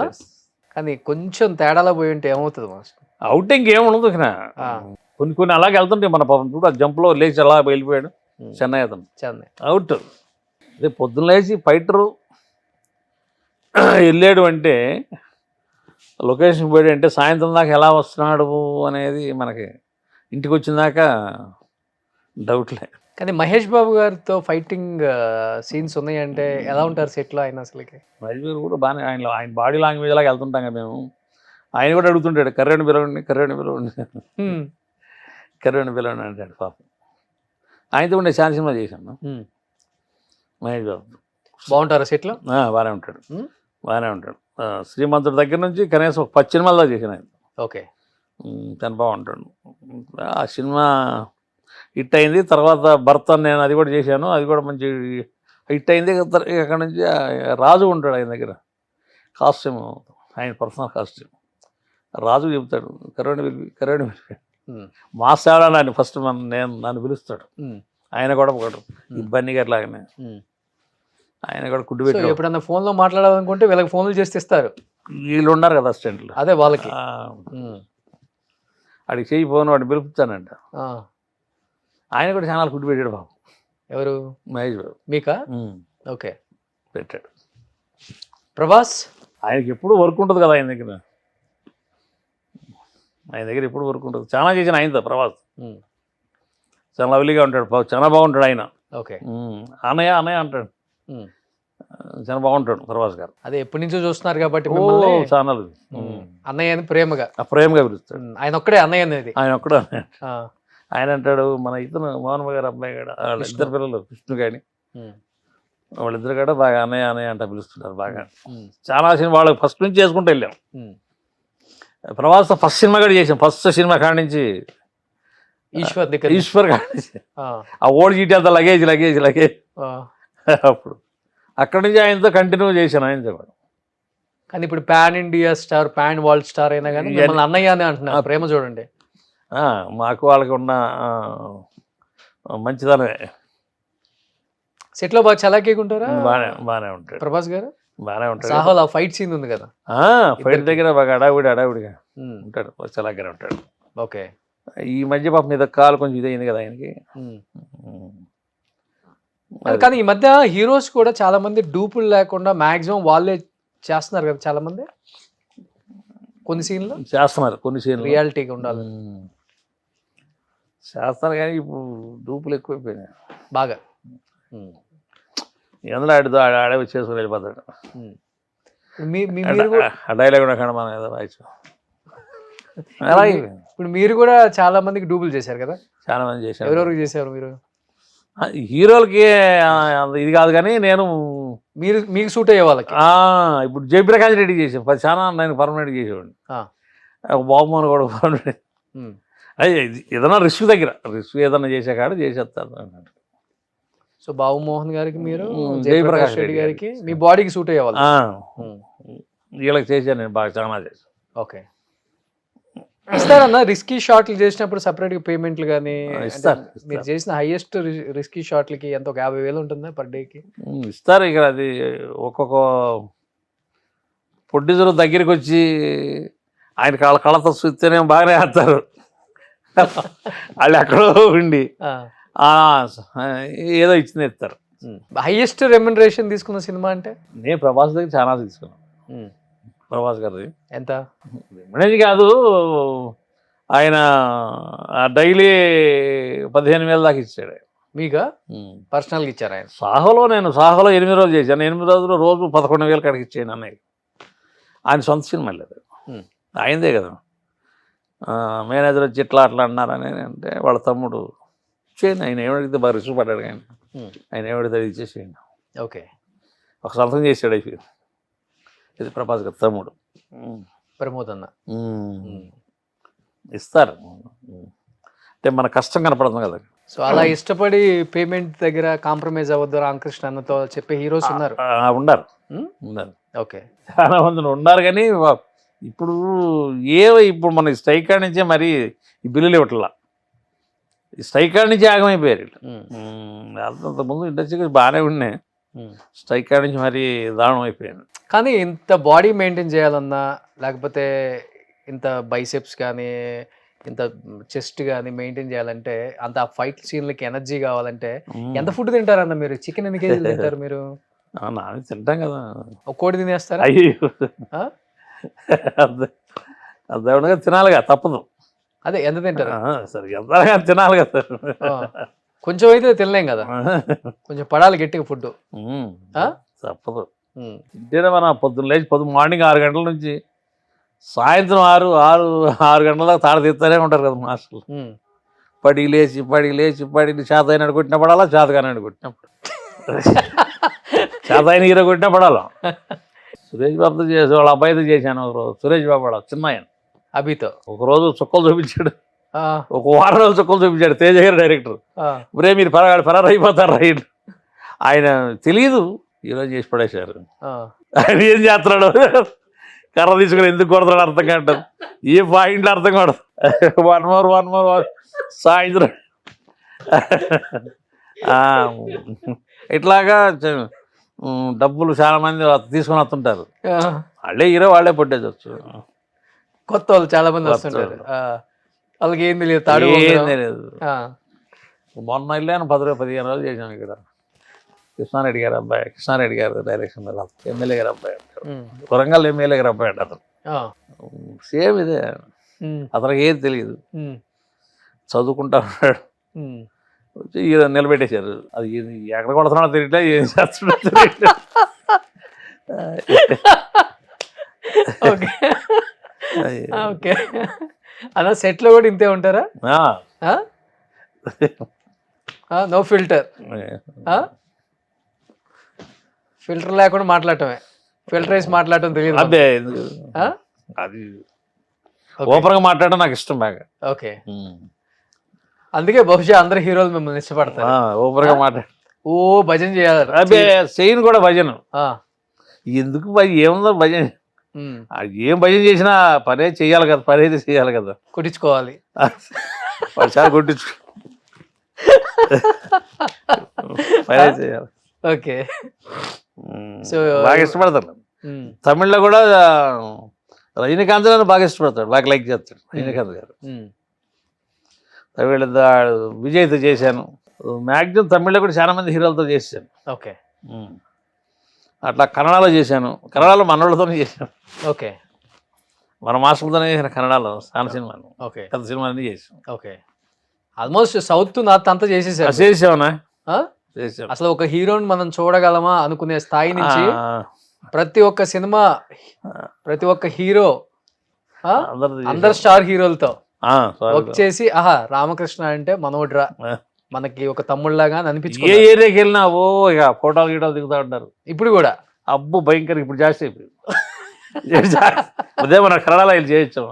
B: కానీ కొంచెం తేడాలో పోయి ఉంటే ఏమవుతుంది మాస్టర్?
C: అవుటింగ్ ఏముండదు ఇక్కడ.
B: ఆ.
C: కొన్ని అలాగే వెళ్తుంటాయి. మన పాపం చూడ జంప్లో లేచి అలా వెళ్ళిపోయాడు చెన్నై అతను,
B: చెన్నై
C: అవుట్. అదే పొద్దున్న లేచి ఫైటరు వెళ్ళాడు అంటే, లొకేషన్ పోయాడు అంటే సాయంత్రం దాకా ఎలా వస్తున్నాడు అనేది మనకి ఇంటికి వచ్చిన దాకా డౌట్లే.
B: కానీ మహేష్ బాబు గారితో ఫైటింగ్ సీన్స్ ఉన్నాయంటే ఎలా ఉంటారు సెట్లో ఆయన అసలుకి?
C: మహేష్ కూడా బాగానే ఆయన బాడీ లాంగ్వేజ్ లాగా వెళ్తుంటాం కదా మేము. ఆయన కూడా అడుగుతుంటాడు కర్రేని పిలవండి
B: హ్మ్.
C: పిలవండి అంటాడు పాపం. ఆయనతో ఉండే చాలా సినిమా చేశాను
B: హ్మ్.
C: మహేష్ బాబు.
B: బాగుంటారా సెట్లో?
C: బాగానే ఉంటాడు, బాగానే ఉంటాడు. శ్రీమంతుడి దగ్గర నుంచి కనీసం ఒక 10 సినిమాలు దాకా చేశాను ఆయన.
B: ఓకే.
C: తను బాగుంటాడు. ఆ సినిమా హిట్ అయింది. తర్వాత భర్త నేను అది కూడా చేశాను, అది కూడా మంచి హిట్ అయింది. అక్కడ నుంచి రాజు ఉంటాడు ఆయన దగ్గర, కాస్ట్యూమ్ ఆయన పర్సనల్ కాస్ట్యూమ్. రాజు చెబుతాడు కరోడి మాస్ ఆడాలని ఫస్ట్ నన్ను పిలుస్తాడు. ఆయన కూడా ఒకడు ఇబ్బంది గారి లాగానే ఆయన కూడా కుడ్డు పెట్టి
B: ఎప్పుడన్నా ఫోన్లో మాట్లాడాలనుకుంటే వీళ్ళకి ఫోన్లు చేసి ఇస్తారు.
C: వీళ్ళు ఉన్నారు కదా అసిస్టెంట్లు,
B: అదే వాళ్ళకి.
C: వాడికి చేయి ఫోన్ వాడిని పిలుపుతానంట. ఆయన కూడా చాలా కుడ్డు పెట్టాడు బాబు.
B: ఎవరు?
C: మహేష్ బాబు.
B: మీకా? ఓకే,
C: పెట్టాడు.
B: ప్రభాస్
C: ఆయనకి ఎప్పుడు వర్క్ ఉంటుంది కదా ఆయన దగ్గర ఎప్పుడు వర్క్ ఉంటుంది. చాలా చేసిన ఆయనతో ప్రభాస్. చాలా లవ్లీగా ఉంటాడు, చాలా బాగుంటాడు ఆయన.
B: ఓకే.
C: అన్నయ్య అంటాడు, చాలా బాగుంటాడు ప్రభాస్ గారు.
B: అదే ఎప్పటి నుంచో చూస్తున్నారు కాబట్టి
C: ఛానల్
B: అన్నయ్య అని ప్రేమగా
C: పిలుస్తాడు.
B: ఆయన ఒక్కడే అన్నయ్య అనేది.
C: ఆయన ఒక్కడే ఆయన అంటాడు. మన ఇతను మోహన్ గారు అబ్బాయి కూడా వాళ్ళ ఇద్దరు పిల్లలు విష్ణు కానీ వాళ్ళిద్దరు కూడా బాగా అన్నయ్య అంట పిలుస్తుంటారు బాగా. చాలా సినిమా వాళ్ళకి ఫస్ట్ నుంచి చేసుకుంటూ వెళ్ళాం. ప్రభాస్ ఫస్ట్ సినిమా కూడా చేసాం. ఫస్ట్ సినిమా కాడి నుంచి ఈశ్వర్ కాడి నుంచి ఆ ఓల్డ్ జీటీ అంతా లగేజ్ అప్పుడు అక్కడి నుంచి ఆయనతో కంటిన్యూ చేశాను ఆయనతో కూడా.
B: కానీ ఇప్పుడు pan India star, pan world star అయినా కానీ మిమ్మల్ని అన్నయ్య అని అంటున్నారు. ప్రేమ చూడండి.
C: మాకు వాళ్ళకి ఉన్న మంచిదనమే.
B: సెట్లో బాగా చలాకీగా
C: బాగానే ఉంటాడు
B: ప్రభాస్ గారు.
C: బాగానే ఉంటాడు.
B: సాహోల్ ఆ ఫైట్ సీన్ ఉంది కదా,
C: ఫైట్ దగ్గర బాగా అడావిడిగా ఉంటాడు, చలాకీగా ఉంటాడు.
B: ఓకే.
C: ఈ మధ్య పాప మీద కాలు కొంచెం ఇదైంది కదా ఆయనకి.
B: కానీ ఈ మధ్య హీరోస్ కూడా చాలా మంది డూపులు లేకుండా మాక్సిమం వాళ్ళే చేస్తున్నారు కదా చాలా మంది. కొన్ని సీన్లు
C: చేస్తున్నారు, కొన్ని సీన్లు
B: రియాలిటీగా ఉండాలి
C: చేస్తారు. కానీ ఇప్పుడు డూపులు ఎక్కువైపోయినాయి
B: బాగా.
C: ఎందులో ఆడే చేసుకుని వెళ్ళిపోతాడు. ఆ డైలాగ్ కూడా మనం ఏదో వాయిస్.
B: ఇప్పుడు మీరు కూడా చాలా మందికి డూబుల్ చేశారు కదా.
C: చాలా మంది చేశారు.
B: ఎవరెవరికి చేశారు మీరు?
C: హీరోలకి ఇది కాదు కానీ నేను
B: మీకు సూట్ అయ్యే వాళ్ళకి.
C: ఇప్పుడు జయప్రకాష్ రెడ్డి చేసాను, చాలా నేను పర్మనెంట్ చేసేవాడిని. బాబుమోహన్ కూడా పర్మనెంట్. ఏదైనా రిస్క్ ఏదైనా చేసే కాడ చేసేస్తారు అన్నట్టు.
B: సో బాబుమోహన్ గారికి మీరు, జయప్రకాష్ రెడ్డి గారికి మీ బాడీకి సూట్ అయ్యే వాళ్ళు.
C: వీళ్ళకి చేశాను నేను బాగా, చాలా చేశాను.
B: ఓకే. ఇస్తారన్న రిస్కీ షాట్లు చేసినప్పుడు సపరేట్గా పేమెంట్లు కానీ? మీరు చేసిన హైయెస్ట్ రిస్కీ షాట్లకి ఎంత, ఒక 50,000 ఉంటుందా పర్ డేకి?
C: ఇస్తారు. ఇక్కడ అది ఒక్కొక్క ప్రొడ్యూసర్ దగ్గరికి వచ్చి ఆయన కళతో చూస్తేనే బాగానే ఆడతారు. వాళ్ళు ఎక్కడో ఉండి ఏదో ఇచ్చింది ఇస్తారు.
B: హైయెస్ట్ రెమ్యునరేషన్ తీసుకున్న సినిమా అంటే?
C: నేను ప్రభాస్ దగ్గర చాలా తీసుకున్నాను. ప్రభాస్ గారిది
B: ఎంత?
C: రెమ్యునరేషన్ కాదు, ఆయన డైలీ 15,000 దాకా ఇచ్చాడు.
B: మీగా పర్సనల్గా ఇచ్చారు ఆయన?
C: సాహోలో 8 రోజులు చేశాను. 8 రోజులు రోజు 11,000 కాడికి ఇచ్చాను అన్నయ్య. ఆయన సొంత సినిమా లేదు, ఆయనదే కదా. మేనేజర్ వచ్చి ఇట్లా అట్లా అన్నారని అంటే వాళ్ళ తమ్ముడు చేయండి, ఆయన ఏమడిగితే బాగా రిస్క్ పడ్డాడు. ఆయన ఏమడిగితే అది ఇచ్చేసేయండి.
B: ఓకే,
C: ఒక సంతకం చేసాడు అయిపోయింది. ఇది ప్రభాస్ గారు తమ్ముడు
B: ప్రమోద్ అన్న
C: ఇస్తారు. అంటే మన కష్టం కనపడుతుంది కదా.
B: సో అలా ఇష్టపడి పేమెంట్ దగ్గర కాంప్రమైజ్ అవ్వద్దు రామకృష్ణ అన్నతో చెప్పే హీరోస్ ఉన్నారు.
C: ఉన్నారు.
B: ఓకే,
C: చాలా మంది ఉన్నారు. కానీ ఇప్పుడు ఇప్పుడు మన స్ట్రైక్ కాడి నుంచే మరి ఈ బిల్లులు ఇవ్వట్లా. ఈ స్ట్రైక్ కాడి నుంచి ఆగమైపోయారు. అంతకుముందు ఇండస్ట్రీ బాగానే ఉన్నాయి, స్ట్రైక్ కాడి నుంచి మరి దారుణం అయిపోయాను.
B: కానీ ఇంత బాడీ మెయింటైన్ చేయాలన్నా, లేకపోతే ఇంత బైసెప్స్ కానీ ఇంత చెస్ట్ కానీ మెయింటైన్ చేయాలంటే, అంత ఫైట్ సీన్లకి ఎనర్జీ కావాలంటే ఎంత ఫుడ్ తింటారన్న మీరు? చికెన్ ఎన్ని కేజీలు తింటారు మీరు?
C: నాది తింటాం కదా.
B: ఒక కోడి తినేస్తారా?
C: అయ్యో, అర్థం తినాలిగా, తప్పదు.
B: అదే ఎంత తింటారు?
C: సరే, ఎంత తినాలి కదా.
B: కొంచెం అయితే తినలేం కదా, కొంచెం పడాలి గట్టిగా ఫుడ్.
C: తప్పదు. తింటేనే మన పొద్దున్న లేచి మార్నింగ్ 6 గంటల నుంచి సాయంత్రం 6 గంటల దాకా తాడ తీస్తూనే ఉంటారు కదా మాస్టర్లు. పడి లేచి చేత అయినాడు కొట్టిన పడాలా, చేతగానే కొట్టినప్పుడు చేత అయిన హీరో కొట్టినా పడాలా. సురేష్ బాబుతో చేసి వాళ్ళ అబ్బాయితో చేశాను ఒకరోజు. సురేష్ బాబు వాళ్ళ చిన్న ఆయన
B: అభితో ఒకరోజు
C: చుక్కలు చూపించాడు. ఒక వారం రోజులు చుక్కలు చూపించాడు తేజ గారు డైరెక్టర్. ఇప్పుడే మీరు ఫరారు అయిపోతారు రైట్. ఆయన తెలియదు, ఈరోజు చేసి పడేశారు. ఆయన ఏం చేస్తున్నాడు, కర్ర తీసుకుని ఎందుకు కొడతాడు అర్థం కాదు, ఏ పాయింట్లు అర్థం కాదు. 1 more సాయంత్రం ఇట్లాగా డబ్బులు చాలా మంది తీసుకొని వస్తుంటారు. వాళ్ళే హీరో, వాళ్ళే పొట్టేయచ్చు.
B: కొత్త వాళ్ళు చాలా మంది వస్తుంటారు, వాళ్ళకి ఏం తెలియదు, తాడు
C: ఏం తెలియదు. మొన్న వెళ్ళాను 15 రోజులు చేశాను ఇక్కడ. కృష్ణారెడ్డి గారు డైరెక్షన్ ఎమ్మెల్యే గారు అబ్బాయి అంటారు, వరంగల్ ఎమ్మెల్యే గారు అబ్బాయి అంట అతను. సేమ్ ఇదే, అతనికి ఏది తెలియదు, చదువుకుంటా ఉన్నాడు. వచ్చి నిలబెట్టేశారు. అది ఎక్కడ కొడుతున్నాడో తెలియట్లే, ఏం చేస్తున్నాడో తెలియట్లే.
B: ఓకే, అలా సెట్లో కూడా ఇంతే ఉంటారా? నో ఫిల్టర్, ఫిల్టర్ లేకుండా మాట్లాడటమే, ఫిల్టర్ వేసి మాట్లాడటం తెలియదు.
C: అదే అది ఓపెన్గా మాట్లాడడం నాకు ఇష్టం బాగా.
B: ఓకే, అందుకే బహుశా అందరు హీరోలు మిమ్మల్ని ఇష్టపడతారు.
C: ఓపెన్గా మాట్లాడు,
B: ఓ భజన చేయాలి.
C: అదే చేయను కూడా భజన. ఎందుకు ఏముందో భజన, ఏం భజన చేసినా పనే చెయ్యాలి కదా, పని అయితే చేయాలి కదా,
B: కొట్టించుకోవాలి.
C: ఒకసారి కొట్టించుకో, పనే చేయాలి.
B: ఓకే, సో
C: బాగా ఇష్టపడతారు. తమిళ్లో కూడా రజనీకాంత్ గారు బాగా ఇష్టపడతాడు, బాగా లైక్ చేస్తాడు రజనీకాంత్ గారు. తమిళ విజయ్తో చేశాను. మ్యాక్సిమం తమిళ్లో కూడా చాలా మంది హీరోలతో చేశాను.
B: ఓకే,
C: అట్లా కన్నడలో చేశాను. కన్నడలో మనోళ్ళతోనే చేశాను.
B: ఓకే,
C: మన మాస్టర్తోనే చేశాను కన్నడలో చాలా సినిమాలు.
B: ఓకే,
C: పెద్ద సినిమాలన్నీ చేశాను.
B: ఓకే, ఆల్మోస్ట్ సౌత్ నార్త్ అంతా చేసేసారు.
C: చేసావునా?
B: చేసాం. అసలు ఒక హీరోని మనం చూడగలమా అనుకునే స్థాయి నుంచి ప్రతి ఒక్క సినిమా, ప్రతి ఒక్క హీరో, అందరు స్టార్ హీరోలతో వచ్చేసి ఆహా రామకృష్ణ అంటే మనోడ్రా, మనకి ఒక తమ్ముళ్ళగా అనిపించుకో.
C: ఏ ఏరియాకి వెళ్ళినా ఓ ఇక ఫోటోలు గీటోలు దిగుతూ ఉంటారు.
B: ఇప్పుడు కూడా
C: అబ్బు భయంకర, ఇప్పుడు జాస్తి అయిపోయింది. అదే మన కన్నడలో వెళ్ళి చేయొచ్చు,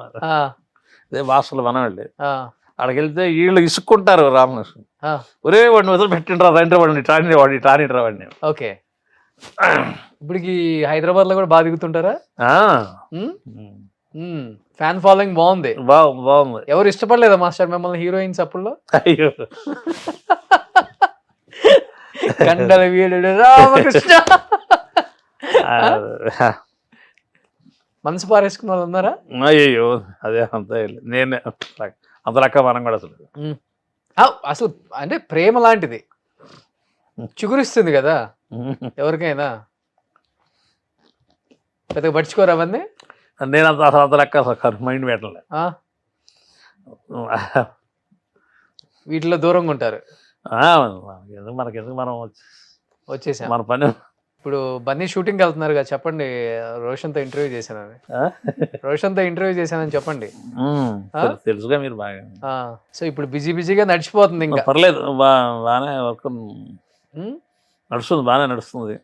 C: అదే భాషలో మనం వెళ్ళి అక్కడికి వెళ్తే వీళ్ళు ఇసుక్కుంటారు. రామకృష్ణ ఒరే వాడిని వదిలి పెట్టిండ్రా, రండి వాడిని టానిట్రా వాడిని.
B: ఓకే, ఇప్పటికి హైదరాబాద్ లో కూడా బాగా దిగుతుంటారా? ఫ్యాన్ ఫాలోయింగ్ బాగుంది.
C: బాగుంది.
B: ఎవరు ఇష్టపడలేదా మాస్టర్ మిమ్మల్ని హీరోయిన్స్ అప్పుడులో?
C: అయ్యో,
B: కండల వీరుడు రామకృష్ణ మనసు పారేసుకున్న వాళ్ళు ఉన్నారా?
C: అయ్యో, అదే అంత నేనే అంత లెక్క మనం కూడా
B: అసలు అంటే ప్రేమ లాంటిది చిగురిస్తుంది కదా ఎవరికైనా, పెద్దగా పట్టించుకోరు అవన్నీ.
C: నేను అంత లెక్క మైండ్ పెట్టలే.
B: వీటిలో దూరంగా ఉంటారు.
C: మనకెందుకు మనం
B: వచ్చేసాం.
C: మన పని.
B: ఇప్పుడు బన్నీ షూటింగ్కి వెళ్తున్నారు కదా, చెప్పండి. రోషన్తో ఇంటర్వ్యూ చేశానని. రోషన్తో ఇంటర్వ్యూ చేశానని చెప్పండి.
C: తెలుసుగా మీరు బాగా.
B: సో ఇప్పుడు బిజీగా నడిచిపోతుంది ఇంకా.
C: పర్లేదు, బాగానే వర్క్ నడుస్తుంది, బాగానే నడుస్తుంది.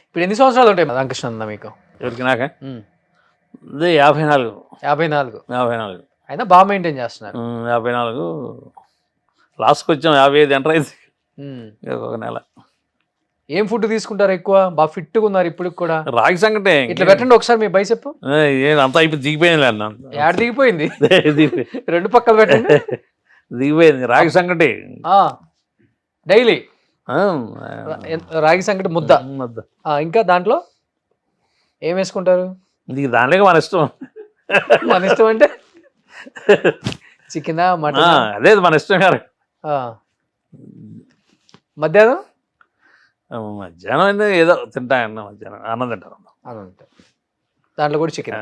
B: ఇప్పుడు ఎన్ని సంవత్సరాలు ఉంటాయి రామకృష్ణ అన్న మీకు?
C: ఎవరికి? నాకే అదే 54.
B: 54 అయినా బాగా మెయింటైన్ చేస్తున్నారు.
C: 54 లాస్ట్కి వచ్చాం. 55 ఎంటర్ అయింది ఒక నెల.
B: ఏం ఫుడ్ తీసుకుంటారు ఎక్కువ? బాగా ఫిట్గా ఉన్నారు ఇప్పుడు కూడా.
C: రాగి సంగటే
B: ఇట్లా పెట్టండి ఒకసారి మీ బైసెప్.
C: అంతా అయిపోయి దిగిపోయింది అన్న.
B: యాడ్ దిగిపోయింది? రెండు పక్కలు పెట్టండి.
C: దిగిపోయింది. రాగి సంగటి
B: డైలీ. రాగి సంగటి ముద్ద. ఇంకా దాంట్లో ఏం వేసుకుంటారు?
C: దానిలో మన ఇష్టం.
B: మన ఇష్టం అంటే చికెన్, మటన్?
C: అదే మన ఇష్టం గారు.
B: మధ్యాహ్నం
C: ఏదో తింటా అన్న. మధ్యాహ్నం అన్నం తింటాను.
B: దాంట్లో కూడా చికెన్.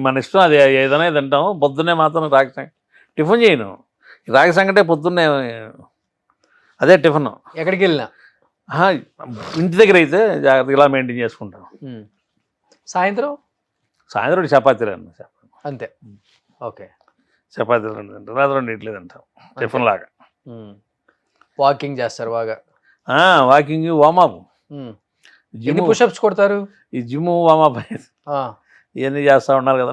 C: మన ఇష్టం, అది ఏదైనా తింటాం. పొద్దున్నే మాత్రం రాగి సంగటి టిఫిన్ చేయను. రాగి సంగటే పొద్దున్నే అదే టిఫిన్.
B: ఎక్కడికి వెళ్ళినా
C: ఇంటి దగ్గర అయితే జాగ్రత్తగా ఇలా మెయింటైన్ చేసుకుంటాం.
B: సాయంత్రం
C: చపాతీలు అన్న.
B: అంతే. ఓకే.
C: చపాతీలు తింటాం. రాత్రి 2 ఇడ్లీ తింటాం టిఫిన్ లాగా.
B: వాకింగ్ చేస్తారు బాగా?
C: Walking, warm up.
B: ఎన్ని పుషప్స్ కొడతారు?
C: ఈ జిమ్ వామప్ ఇవన్నీ చేస్తా ఉన్నారు కదా.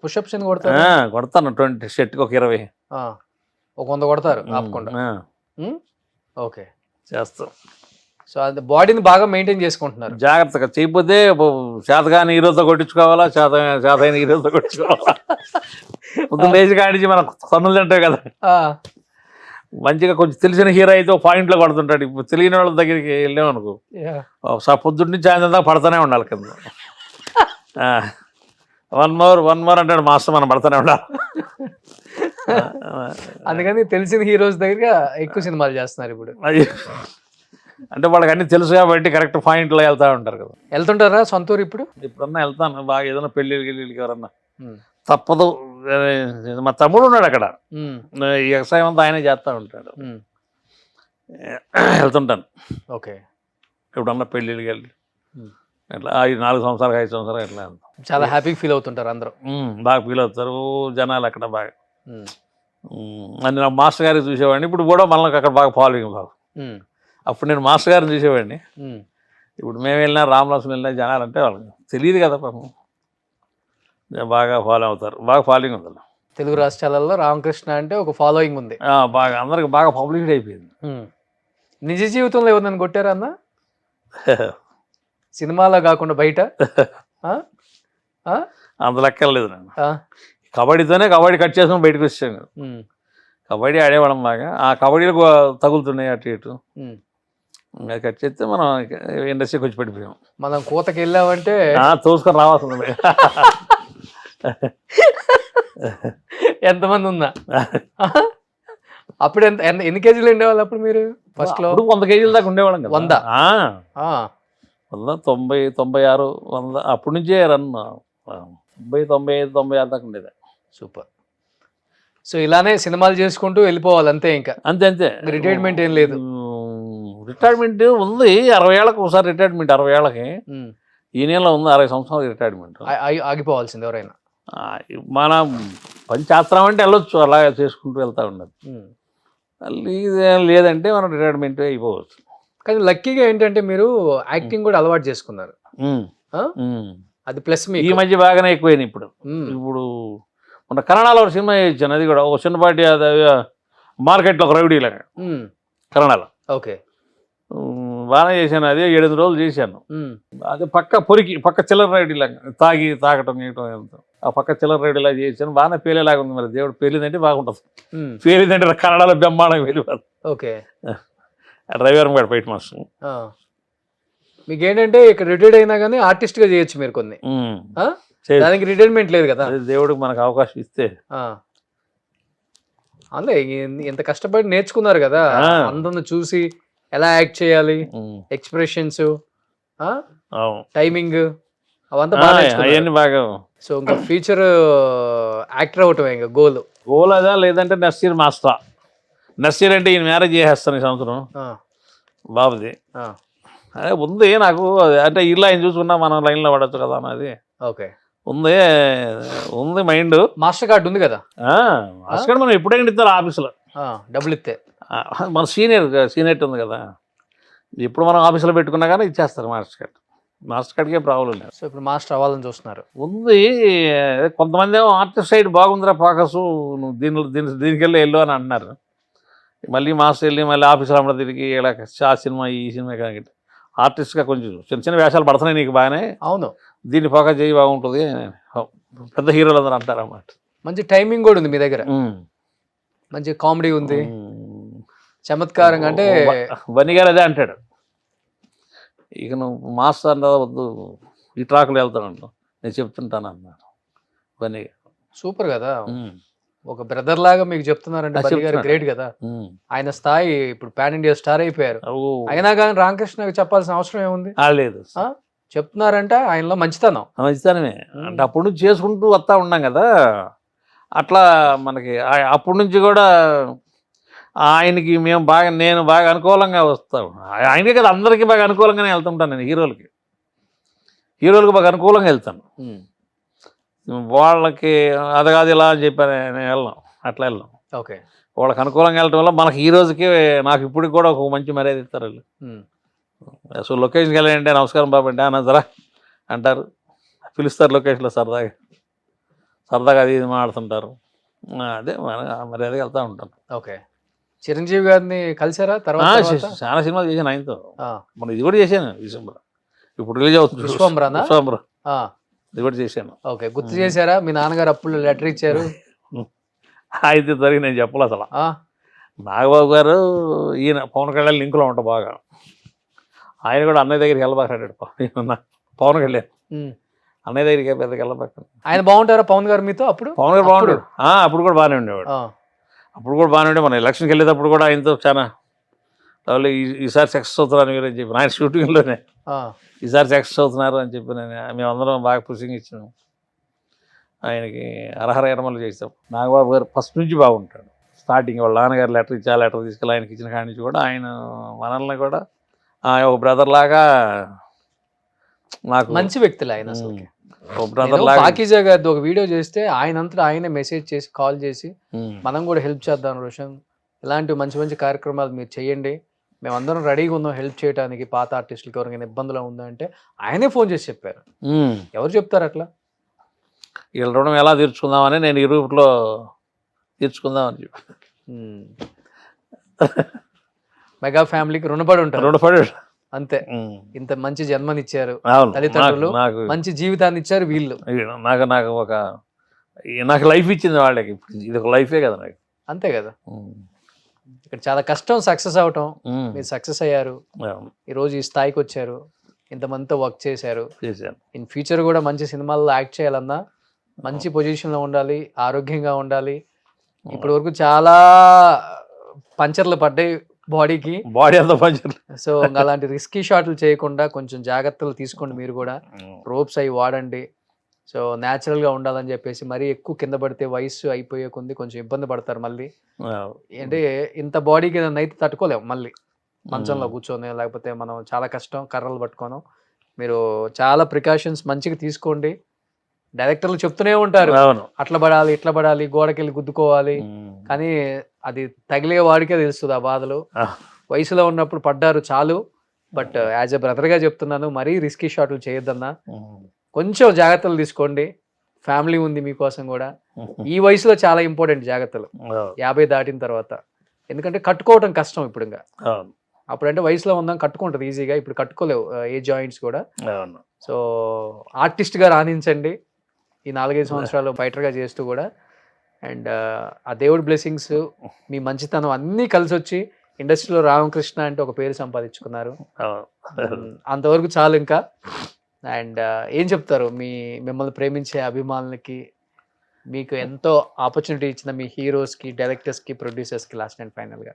B: పుషప్స్ ఎన్ని కొడతారు?
C: కొడతాను 20 సెట్కి ఒక 20.
B: ఒక 100 కొడతారు ఆపకుండా. ఓకే,
C: చేస్తాం.
B: సో అది బాడీని బాగా మెయింటైన్ చేసుకుంటున్నారు.
C: జాగ్రత్తగా చేయకపోతే చేతగాని హీరోతో కొట్టించుకోవాలా, చేతైన హీరోతో కొట్టించుకోవాలా. పొద్దున్న లేచి కాడించి మనం కన్నులు తింటాయి కదా. మంచిగా కొంచెం తెలిసిన హీరో అయితే పాయింట్లో కొడుతుంటాడు. ఇప్పుడు తెలియని వాళ్ళ దగ్గరికి వెళ్ళామనుకో, పొద్దున్న నుంచి సాయంత్రం దాకా పడతానే ఉండాలి కింద. 1 more అంటాడు మాస్టర్, మనం పడతానే ఉండాలి.
B: అందుకని తెలిసిన హీరోస్ దగ్గర ఎక్కువ సినిమాలు చేస్తున్నారు ఇప్పుడు.
C: అంటే వాళ్ళకి అన్ని తెలుసు కాబట్టి కరెక్ట్ పాయింట్లో వెళ్తా ఉంటారు కదా.
B: వెళ్తుంటారా సొంతూరు? ఇప్పుడన్నా
C: వెళ్తాను బాగా. ఏదైనా పెళ్ళిళ్ళకి ఎవరన్నా తప్పదు. మా తమ్ముడు ఉన్నాడు అక్కడ, ఈ వ్యవసాయం అంతా ఆయనే చేస్తూ ఉంటాడు. వెళ్తుంటాను.
B: ఓకే.
C: ఎప్పుడన్నా పెళ్ళిళ్ళకి వెళ్ళి అట్లా 4 సంవత్సరాలు 5 సంవత్సరాలు ఎట్లా వెళ్తాం.
B: చాలా హ్యాపీగా ఫీల్ అవుతుంటారు అందరూ.
C: బాగా ఫీల్ అవుతారు జనాలు అక్కడ బాగా. అని నా మాస్టర్ గారికి చూసేవాడిని. ఇప్పుడు కూడా మనకు అక్కడ బాగా ఫాలోయింగ్ బాగా. అప్పుడు నేను మాస్టర్ గారిని చూసేవాడిని. ఇప్పుడు మేము వెళ్ళినా, రామలాసం వెళ్ళినా జనాలు అంటే వాళ్ళకి తెలియదు కదా పాపం, బాగా ఫాలో అవుతారు. బాగా ఫాలోయింగ్ అవుతారు.
B: తెలుగు రాష్ట్రాలలో రామకృష్ణ అంటే ఒక ఫాలోయింగ్ ఉంది
C: బాగా. అందరికి బాగా పబ్లిసిటీ అయిపోయింది.
B: నిజ జీవితంలో ఎవరినైనా కొట్టారా అన్న? సినిమాలో కాకుండా బయట?
C: అంత లెక్కలేదు నేను. కబడ్డీ కట్ చేసుకుని బయటకు వచ్చాను. కబడ్డీ ఆడేవాళ్ళం బాగా. ఆ కబడ్డీలు తగులుతున్నాయి అటు ఇటు. కట్ చేస్తే మనం ఇండస్ట్రీకి వచ్చి పడిపోయాం.
B: మనం కోతకి వెళ్ళామంటే
C: తోసుకొని రావాల్సింది.
B: ఎంతమంది ఉన్నా అప్పుడు ఎన్ని కేజీలు ఉండేవాళ్ళు అప్పుడు మీరు ఫస్ట్ లో?
C: 100 కేజీల దాకా ఉండేవాళ్ళం కదా.
B: 100
C: 90, 96, 100 అప్పటి నుంచే రన్. 90, 95, 96 దాకా ఉండేది.
B: సూపర్. సో ఇలానే సినిమాలు చేసుకుంటూ వెళ్ళిపోవాలి అంతే. ఇంకా
C: అంతే.
B: రిటైర్మెంట్ ఏం లేదు?
C: రిటైర్మెంట్ ఉంది. 60 ఏళ్ళకి ఒకసారి రిటైర్మెంట్. 60 ఏళ్ళకి ఈ నెలలో ఉంది. 60 సంవత్సరాలు రిటైర్మెంట్.
B: ఆగిపోవాల్సింది ఎవరైనా.
C: మన పని చేస్తామంటే వెళ్ళొచ్చు, అలా చేసుకుంటూ వెళ్తా ఉండదు. లేదంటే మనం రిటైర్మెంట్ అయిపోవచ్చు.
B: కానీ లక్కీగా ఏంటంటే మీరు యాక్టింగ్ కూడా అలవాటు చేసుకున్నారు. అది ప్లస్.
C: ఈ మధ్య బాగానే ఎక్కువైంది ఇప్పుడు. మన కన్నడలో ఒక సినిమా చేయించాను. అది కూడా ఒక చిన్నపాటి మార్కెట్లో ఒక రౌడీ లాగా కన్నడలో.
B: ఓకే.
C: బాగానే చేశాను. అది 7 రోజులు చేశాను. అది పక్క చిల్లర రైడీ లాగా తాగటం ఆ పక్క చిల్లర రైడీ లాగా చేశాను. బాగానే పేలేలాగా ఉంది. మరి దేవుడు పేలిందంటే బాగుంటుంది. పేలిందంటే కన్నడలో బ్రహ్మాండంగా వెళ్ళిపోదు.
B: ఓకే.
C: డ్రైవర్ కూడా బయట మాస్టర్.
B: మీకు ఏంటంటే ఇక్కడ రిటైర్డ్ అయినా కానీ ఆర్టిస్ట్ గా చేయొచ్చు మీరు కొన్ని. దానికి రిటైర్మెంట్ లేదు కదా.
C: దేవుడికి మనకు అవకాశం ఇస్తే.
B: అందులో ఎంత కష్టపడి నేర్చుకున్నారు కదా, అందరిని చూసి ఎలా యాక్ట్ చేయాలి, ఎక్స్ప్రెషన్స్, టైమింగ్, అవంతా బాగా.
C: సో
B: ఇంకా ఫ్యూచర్ యాక్టర్ అవటం ఇంకా గోల్.
C: గోల్ అదా, లేదంటే నెక్స్ట్ ఇయర్ మాస్టరా. నెక్స్ట్ ఇయర్ అంటే ఈయన మ్యారేజ్ చేసేస్తాను ఈ సంవత్సరం బాబుది. అదే ఉంది నాకు, అంటే ఇల్లు ఆయన చూసుకున్నా మనం లైన్లో పడచ్చు కదా అన్నది
B: ఓకే
C: ఉంది మైండ్.
B: మాస్టర్ కార్డు ఉంది కదా,
C: మాస్టర్ కార్డు మనం ఎప్పుడైనా ఇస్తారు ఆఫీసులో,
B: డబ్బులు ఇస్తే.
C: మన సీనియర్ ఉంది కదా, ఎప్పుడు మనం ఆఫీసులో పెట్టుకున్నా కానీ ఇచ్చేస్తారు మాస్టర్ కార్డ్కి ఏం ప్రాబ్లం లేదు.
B: సో ఇప్పుడు మాస్టర్ అవ్వాలని చూస్తున్నారు.
C: ఉంది, కొంతమంది ఏమో ఆర్టిస్ట్ సైడ్ బాగుందిరా ఫోకస్, నువ్వు దీనికి వెళ్ళు అని అంటున్నారు. మళ్ళీ మాస్టర్ వెళ్ళి మళ్ళీ ఆఫీసులో అమ్మడం తిరిగి ఇలా ఆ సినిమా ఈ సినిమా కానీ ఆర్టిస్ట్గా కొంచెం చిన్న చిన్న వేషాలు పడుతున్నాయి నీకు బాగానే,
B: అవును
C: దీన్ని ఫోకస్ చేయి బాగుంటుంది పెద్ద హీరోలు అందరూ అంటారు అన్నమాట.
B: మంచి టైమింగ్ కూడా ఉంది మీ దగ్గర, మంచి కామెడీ ఉంది, చమత్కారంగా. అంటే
C: బన్నీ గారు అదే అంటాడు, ఇక నువ్వు మాస్టర్ అంటే వద్దు ఈ ట్రాక్లో వెళ్తాను నేను చెప్తుంటాను అన్నాడు బన్నీ గారు.
B: సూపర్ కదా, ఒక బ్రదర్ లాగా మీకు చెప్తున్నారంటే బన్నీ గారు గ్రేట్ కదా. ఆయన స్థాయి ఇప్పుడు పాన్ ఇండియా స్టార్ అయిపోయారు. అయినా కానీ రామకృష్ణకి చెప్పాల్సిన అవసరం ఏముంది?
C: లేదు,
B: చెప్తున్నారంటే ఆయనలో మంచితనమే.
C: అంటే అప్పుడు నుంచి చేసుకుంటూ వస్తూ ఉన్నాం కదా, అట్లా మనకి అప్పటి నుంచి కూడా ఆయనకి నేను బాగా అనుకూలంగా వస్తాను. ఆయనకే కదా అందరికీ బాగా అనుకూలంగానే వెళ్తుంటాను. నేను హీరోలకి బాగా అనుకూలంగా వెళ్తాను. వాళ్ళకి అది కాదు ఇలా అని చెప్పాను నేను అట్లా వెళ్ళాం.
B: ఓకే,
C: వాళ్ళకి అనుకూలంగా వెళ్ళటం వల్ల మనకి ఈ రోజుకి నాకు ఇప్పటికి కూడా ఒక మంచి మర్యాద ఇస్తారు వాళ్ళు. సో లొకేషన్కి వెళ్ళండి నమస్కారం బాబు అంటే అన్నదరా అంటారు, పిలుస్తారు లొకేషన్లో సరదాగా అది ఇది మాడుతుంటారు. అదే మర్యాదగా వెళ్తూ ఉంటాను.
B: ఓకే, చిరంజీవి గారిని కలిసారా? తర్వాత
C: చాలా సినిమాలు చేశాను ఆయనతో. మనం ఇది కూడా చేశాను డిసెంబర్, ఇప్పుడు రిలీజ్ అవుతుంది విశ్వంబరం, ఇది కూడా చేశాను.
B: ఓకే, గుర్తు చేశారా? మీ నాన్నగారు అప్పుడు లెటర్ ఇచ్చారు
C: అయితే జరిగి నేను చెప్పలే అసలు. నాగబాబు గారు ఈయన పవన్ కళ్యాణ్ లింకులో ఉంటా బాగా, ఆయన కూడా అన్నయ్య దగ్గరికి వెళ్ళబాకాడు. పవన్ కళ్యాణ్ అన్నయ్య దగ్గరికి పెద్దకి వెళ్ళబాక.
B: ఆయన బాగుంటారా పవన్ గారు మీతో? అప్పుడు
C: పవన్ గారు బాగుంటాడు, అప్పుడు కూడా బాగానే ఉండేవాడు. మన ఎలక్షన్కి వెళ్ళేటప్పుడు కూడా ఆయనతో చాలా వాళ్ళు ఈసారి సక్సెస్ అవుతున్నారు మీరు అని చెప్పి, ఆయన షూటింగ్లోనే ఈసారి సక్సెస్ అవుతున్నారు అని చెప్పి మేమందరం బాగా పుషింగ్ ఇచ్చినాం. ఆయనకి అర్హర ఎరమలు చేసాం. నాగబాబు గారు ఫస్ట్ నుంచి బాగుంటాడు. స్టార్టింగ్ వాళ్ళ నాన్నగారు లెటర్ తీసుకెళ్ళి ఆయనకి ఇచ్చిన కాడి నుంచి కూడా ఆయన మనల్ని కూడా ఒక బ్రదర్ లాగా నాకు
B: మంచి వ్యక్తులు ఆయన. బ్రదర్ లాగా పాకీజా గారిది ఒక వీడియో చేస్తే ఆయనంతటా ఆయనే మెసేజ్ చేసి కాల్ చేసి మనం కూడా హెల్ప్ చేద్దాం రోషన్, ఇలాంటి మంచి మంచి కార్యక్రమాలు మీరు చేయండి, మేమందరం రెడీగా ఉన్నాం హెల్ప్ చేయడానికి, పాత ఆర్టిస్టులకి ఎవరికైనా ఇబ్బందులు ఉందంటే ఆయనే ఫోన్ చేసి చెప్పారు. ఎవరు చెప్తారు అట్లా?
C: వీళ్ళ రుణం ఎలా తీర్చుకుందామని నేను ఈ రూపులో తీర్చుకుందామని చెప్పి
B: మెగా ఫ్యామిలీకి రుణపడి ఉంటారు అంతే. ఇంత మంచి జన్మనిచ్చారు తల్లిదండ్రులు, మంచి జీవితాన్ని ఇచ్చారు వీళ్ళు.
C: నాకు లైఫ్ ఇచ్చింది వాళ్ళకి, ఇది ఒక లైఫే కదా నాకు.
B: అంతే కదా, ఇక్కడ చాలా కష్టం సక్సెస్ అవటం, మీరు సక్సెస్ అయ్యారు, ఈరోజు ఈ స్థాయికి వచ్చారు, ఇంతమందితో వర్క్ చేశారు. ఇన్ ఫ్యూచర్ కూడా మంచి సినిమాల్లో యాక్ట్ చేయాలన్నా మంచి పొజిషన్లో ఉండాలి, ఆరోగ్యంగా ఉండాలి. ఇప్పటి వరకు చాలా పంచర్లు పడ్డాయి బాడీ అంతా పంచర్లు. సో అలాంటి రిస్కీ షాట్లు చేయకుండా కొంచెం జాగ్రత్తలు తీసుకోండి. మీరు కూడా రోప్స్ అవి వాడండి. సో న్యాచురల్గా ఉండాలని చెప్పేసి మరీ ఎక్కువ కింద పడితే వయసు అయిపోయే కొంది కొంచెం ఇబ్బంది పడతారు. మళ్ళీ అంటే ఇంత బాడీకి నైతే తట్టుకోలేము, మళ్ళీ మంచంలో కూర్చొని లేకపోతే మనం చాలా కష్టం కర్రలు పట్టుకోను. మీరు చాలా ప్రికాషన్స్ మంచిగా తీసుకోండి. డైరెక్టర్లు చెప్తూనే ఉంటారు అట్లా పడాలి ఇట్లా పడాలి, గోడకెళ్ళి గుద్దుకోవాలి, కానీ అది తగిలే వాడికే తెలుస్తుంది ఆ బాధలు. వయసులో ఉన్నప్పుడు పడ్డారు చాలు, బట్ యాజ్ ఎ బ్రదర్గా చెప్తున్నాను, మరీ రిస్కీ షాట్లు చేయొద్దన్నా, కొంచెం జాగ్రత్తలు తీసుకోండి. ఫ్యామిలీ ఉంది మీకోసం కూడా. ఈ వయసులో చాలా ఇంపార్టెంట్ జాగ్రత్తలు, 50 దాటిన తర్వాత. ఎందుకంటే కట్టుకోవటం కష్టం ఇప్పుడు. ఇంకా అప్పుడంటే వయసులో ఉందాం కట్టుకుంటుంది ఈజీగా, ఇప్పుడు కట్టుకోలేవు ఏ జాయింట్స్ కూడా. సో ఆర్టిస్ట్గా రాణించండి ఈ 4-5 సంవత్సరాలు ఫైటర్గా చేస్తూ కూడా. అండ్ ఆ దేవుడి బ్లెస్సింగ్స్, మీ మంచితనం అన్నీ కలిసి వచ్చి ఇండస్ట్రీలో రామకృష్ణ అంటే ఒక పేరు సంపాదించుకున్నారు. అంతవరకు చాలు ఇంకా. అండ్ ఏం చెప్తారు మిమ్మల్ని ప్రేమించే అభిమానులకి, మీకు ఎంతో ఆపర్చునిటీ ఇచ్చిన మీ హీరోస్కి, డైరెక్టర్స్కి, ప్రొడ్యూసర్స్కి లాస్ట్ అండ్ ఫైనల్గా?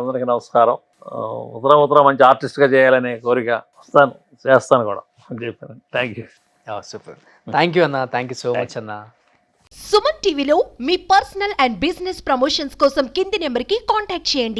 C: అందరికీ నమస్కారం. ఉత్తరం మంచి ఆర్టిస్ట్గా చేయాలనే కోరిక, చేస్తాను కూడా అని చెప్పాను. Thank you.
B: Super, thank you అన్న, థ్యాంక్ యూ సో మచ్ అన్న.
D: సుమన్ టీవీలో మీ పర్సనల్ అండ్ బిజినెస్ ప్రమోషన్స్ కోసం కింది నెంబర్కి కాంటాక్ట్ చేయండి.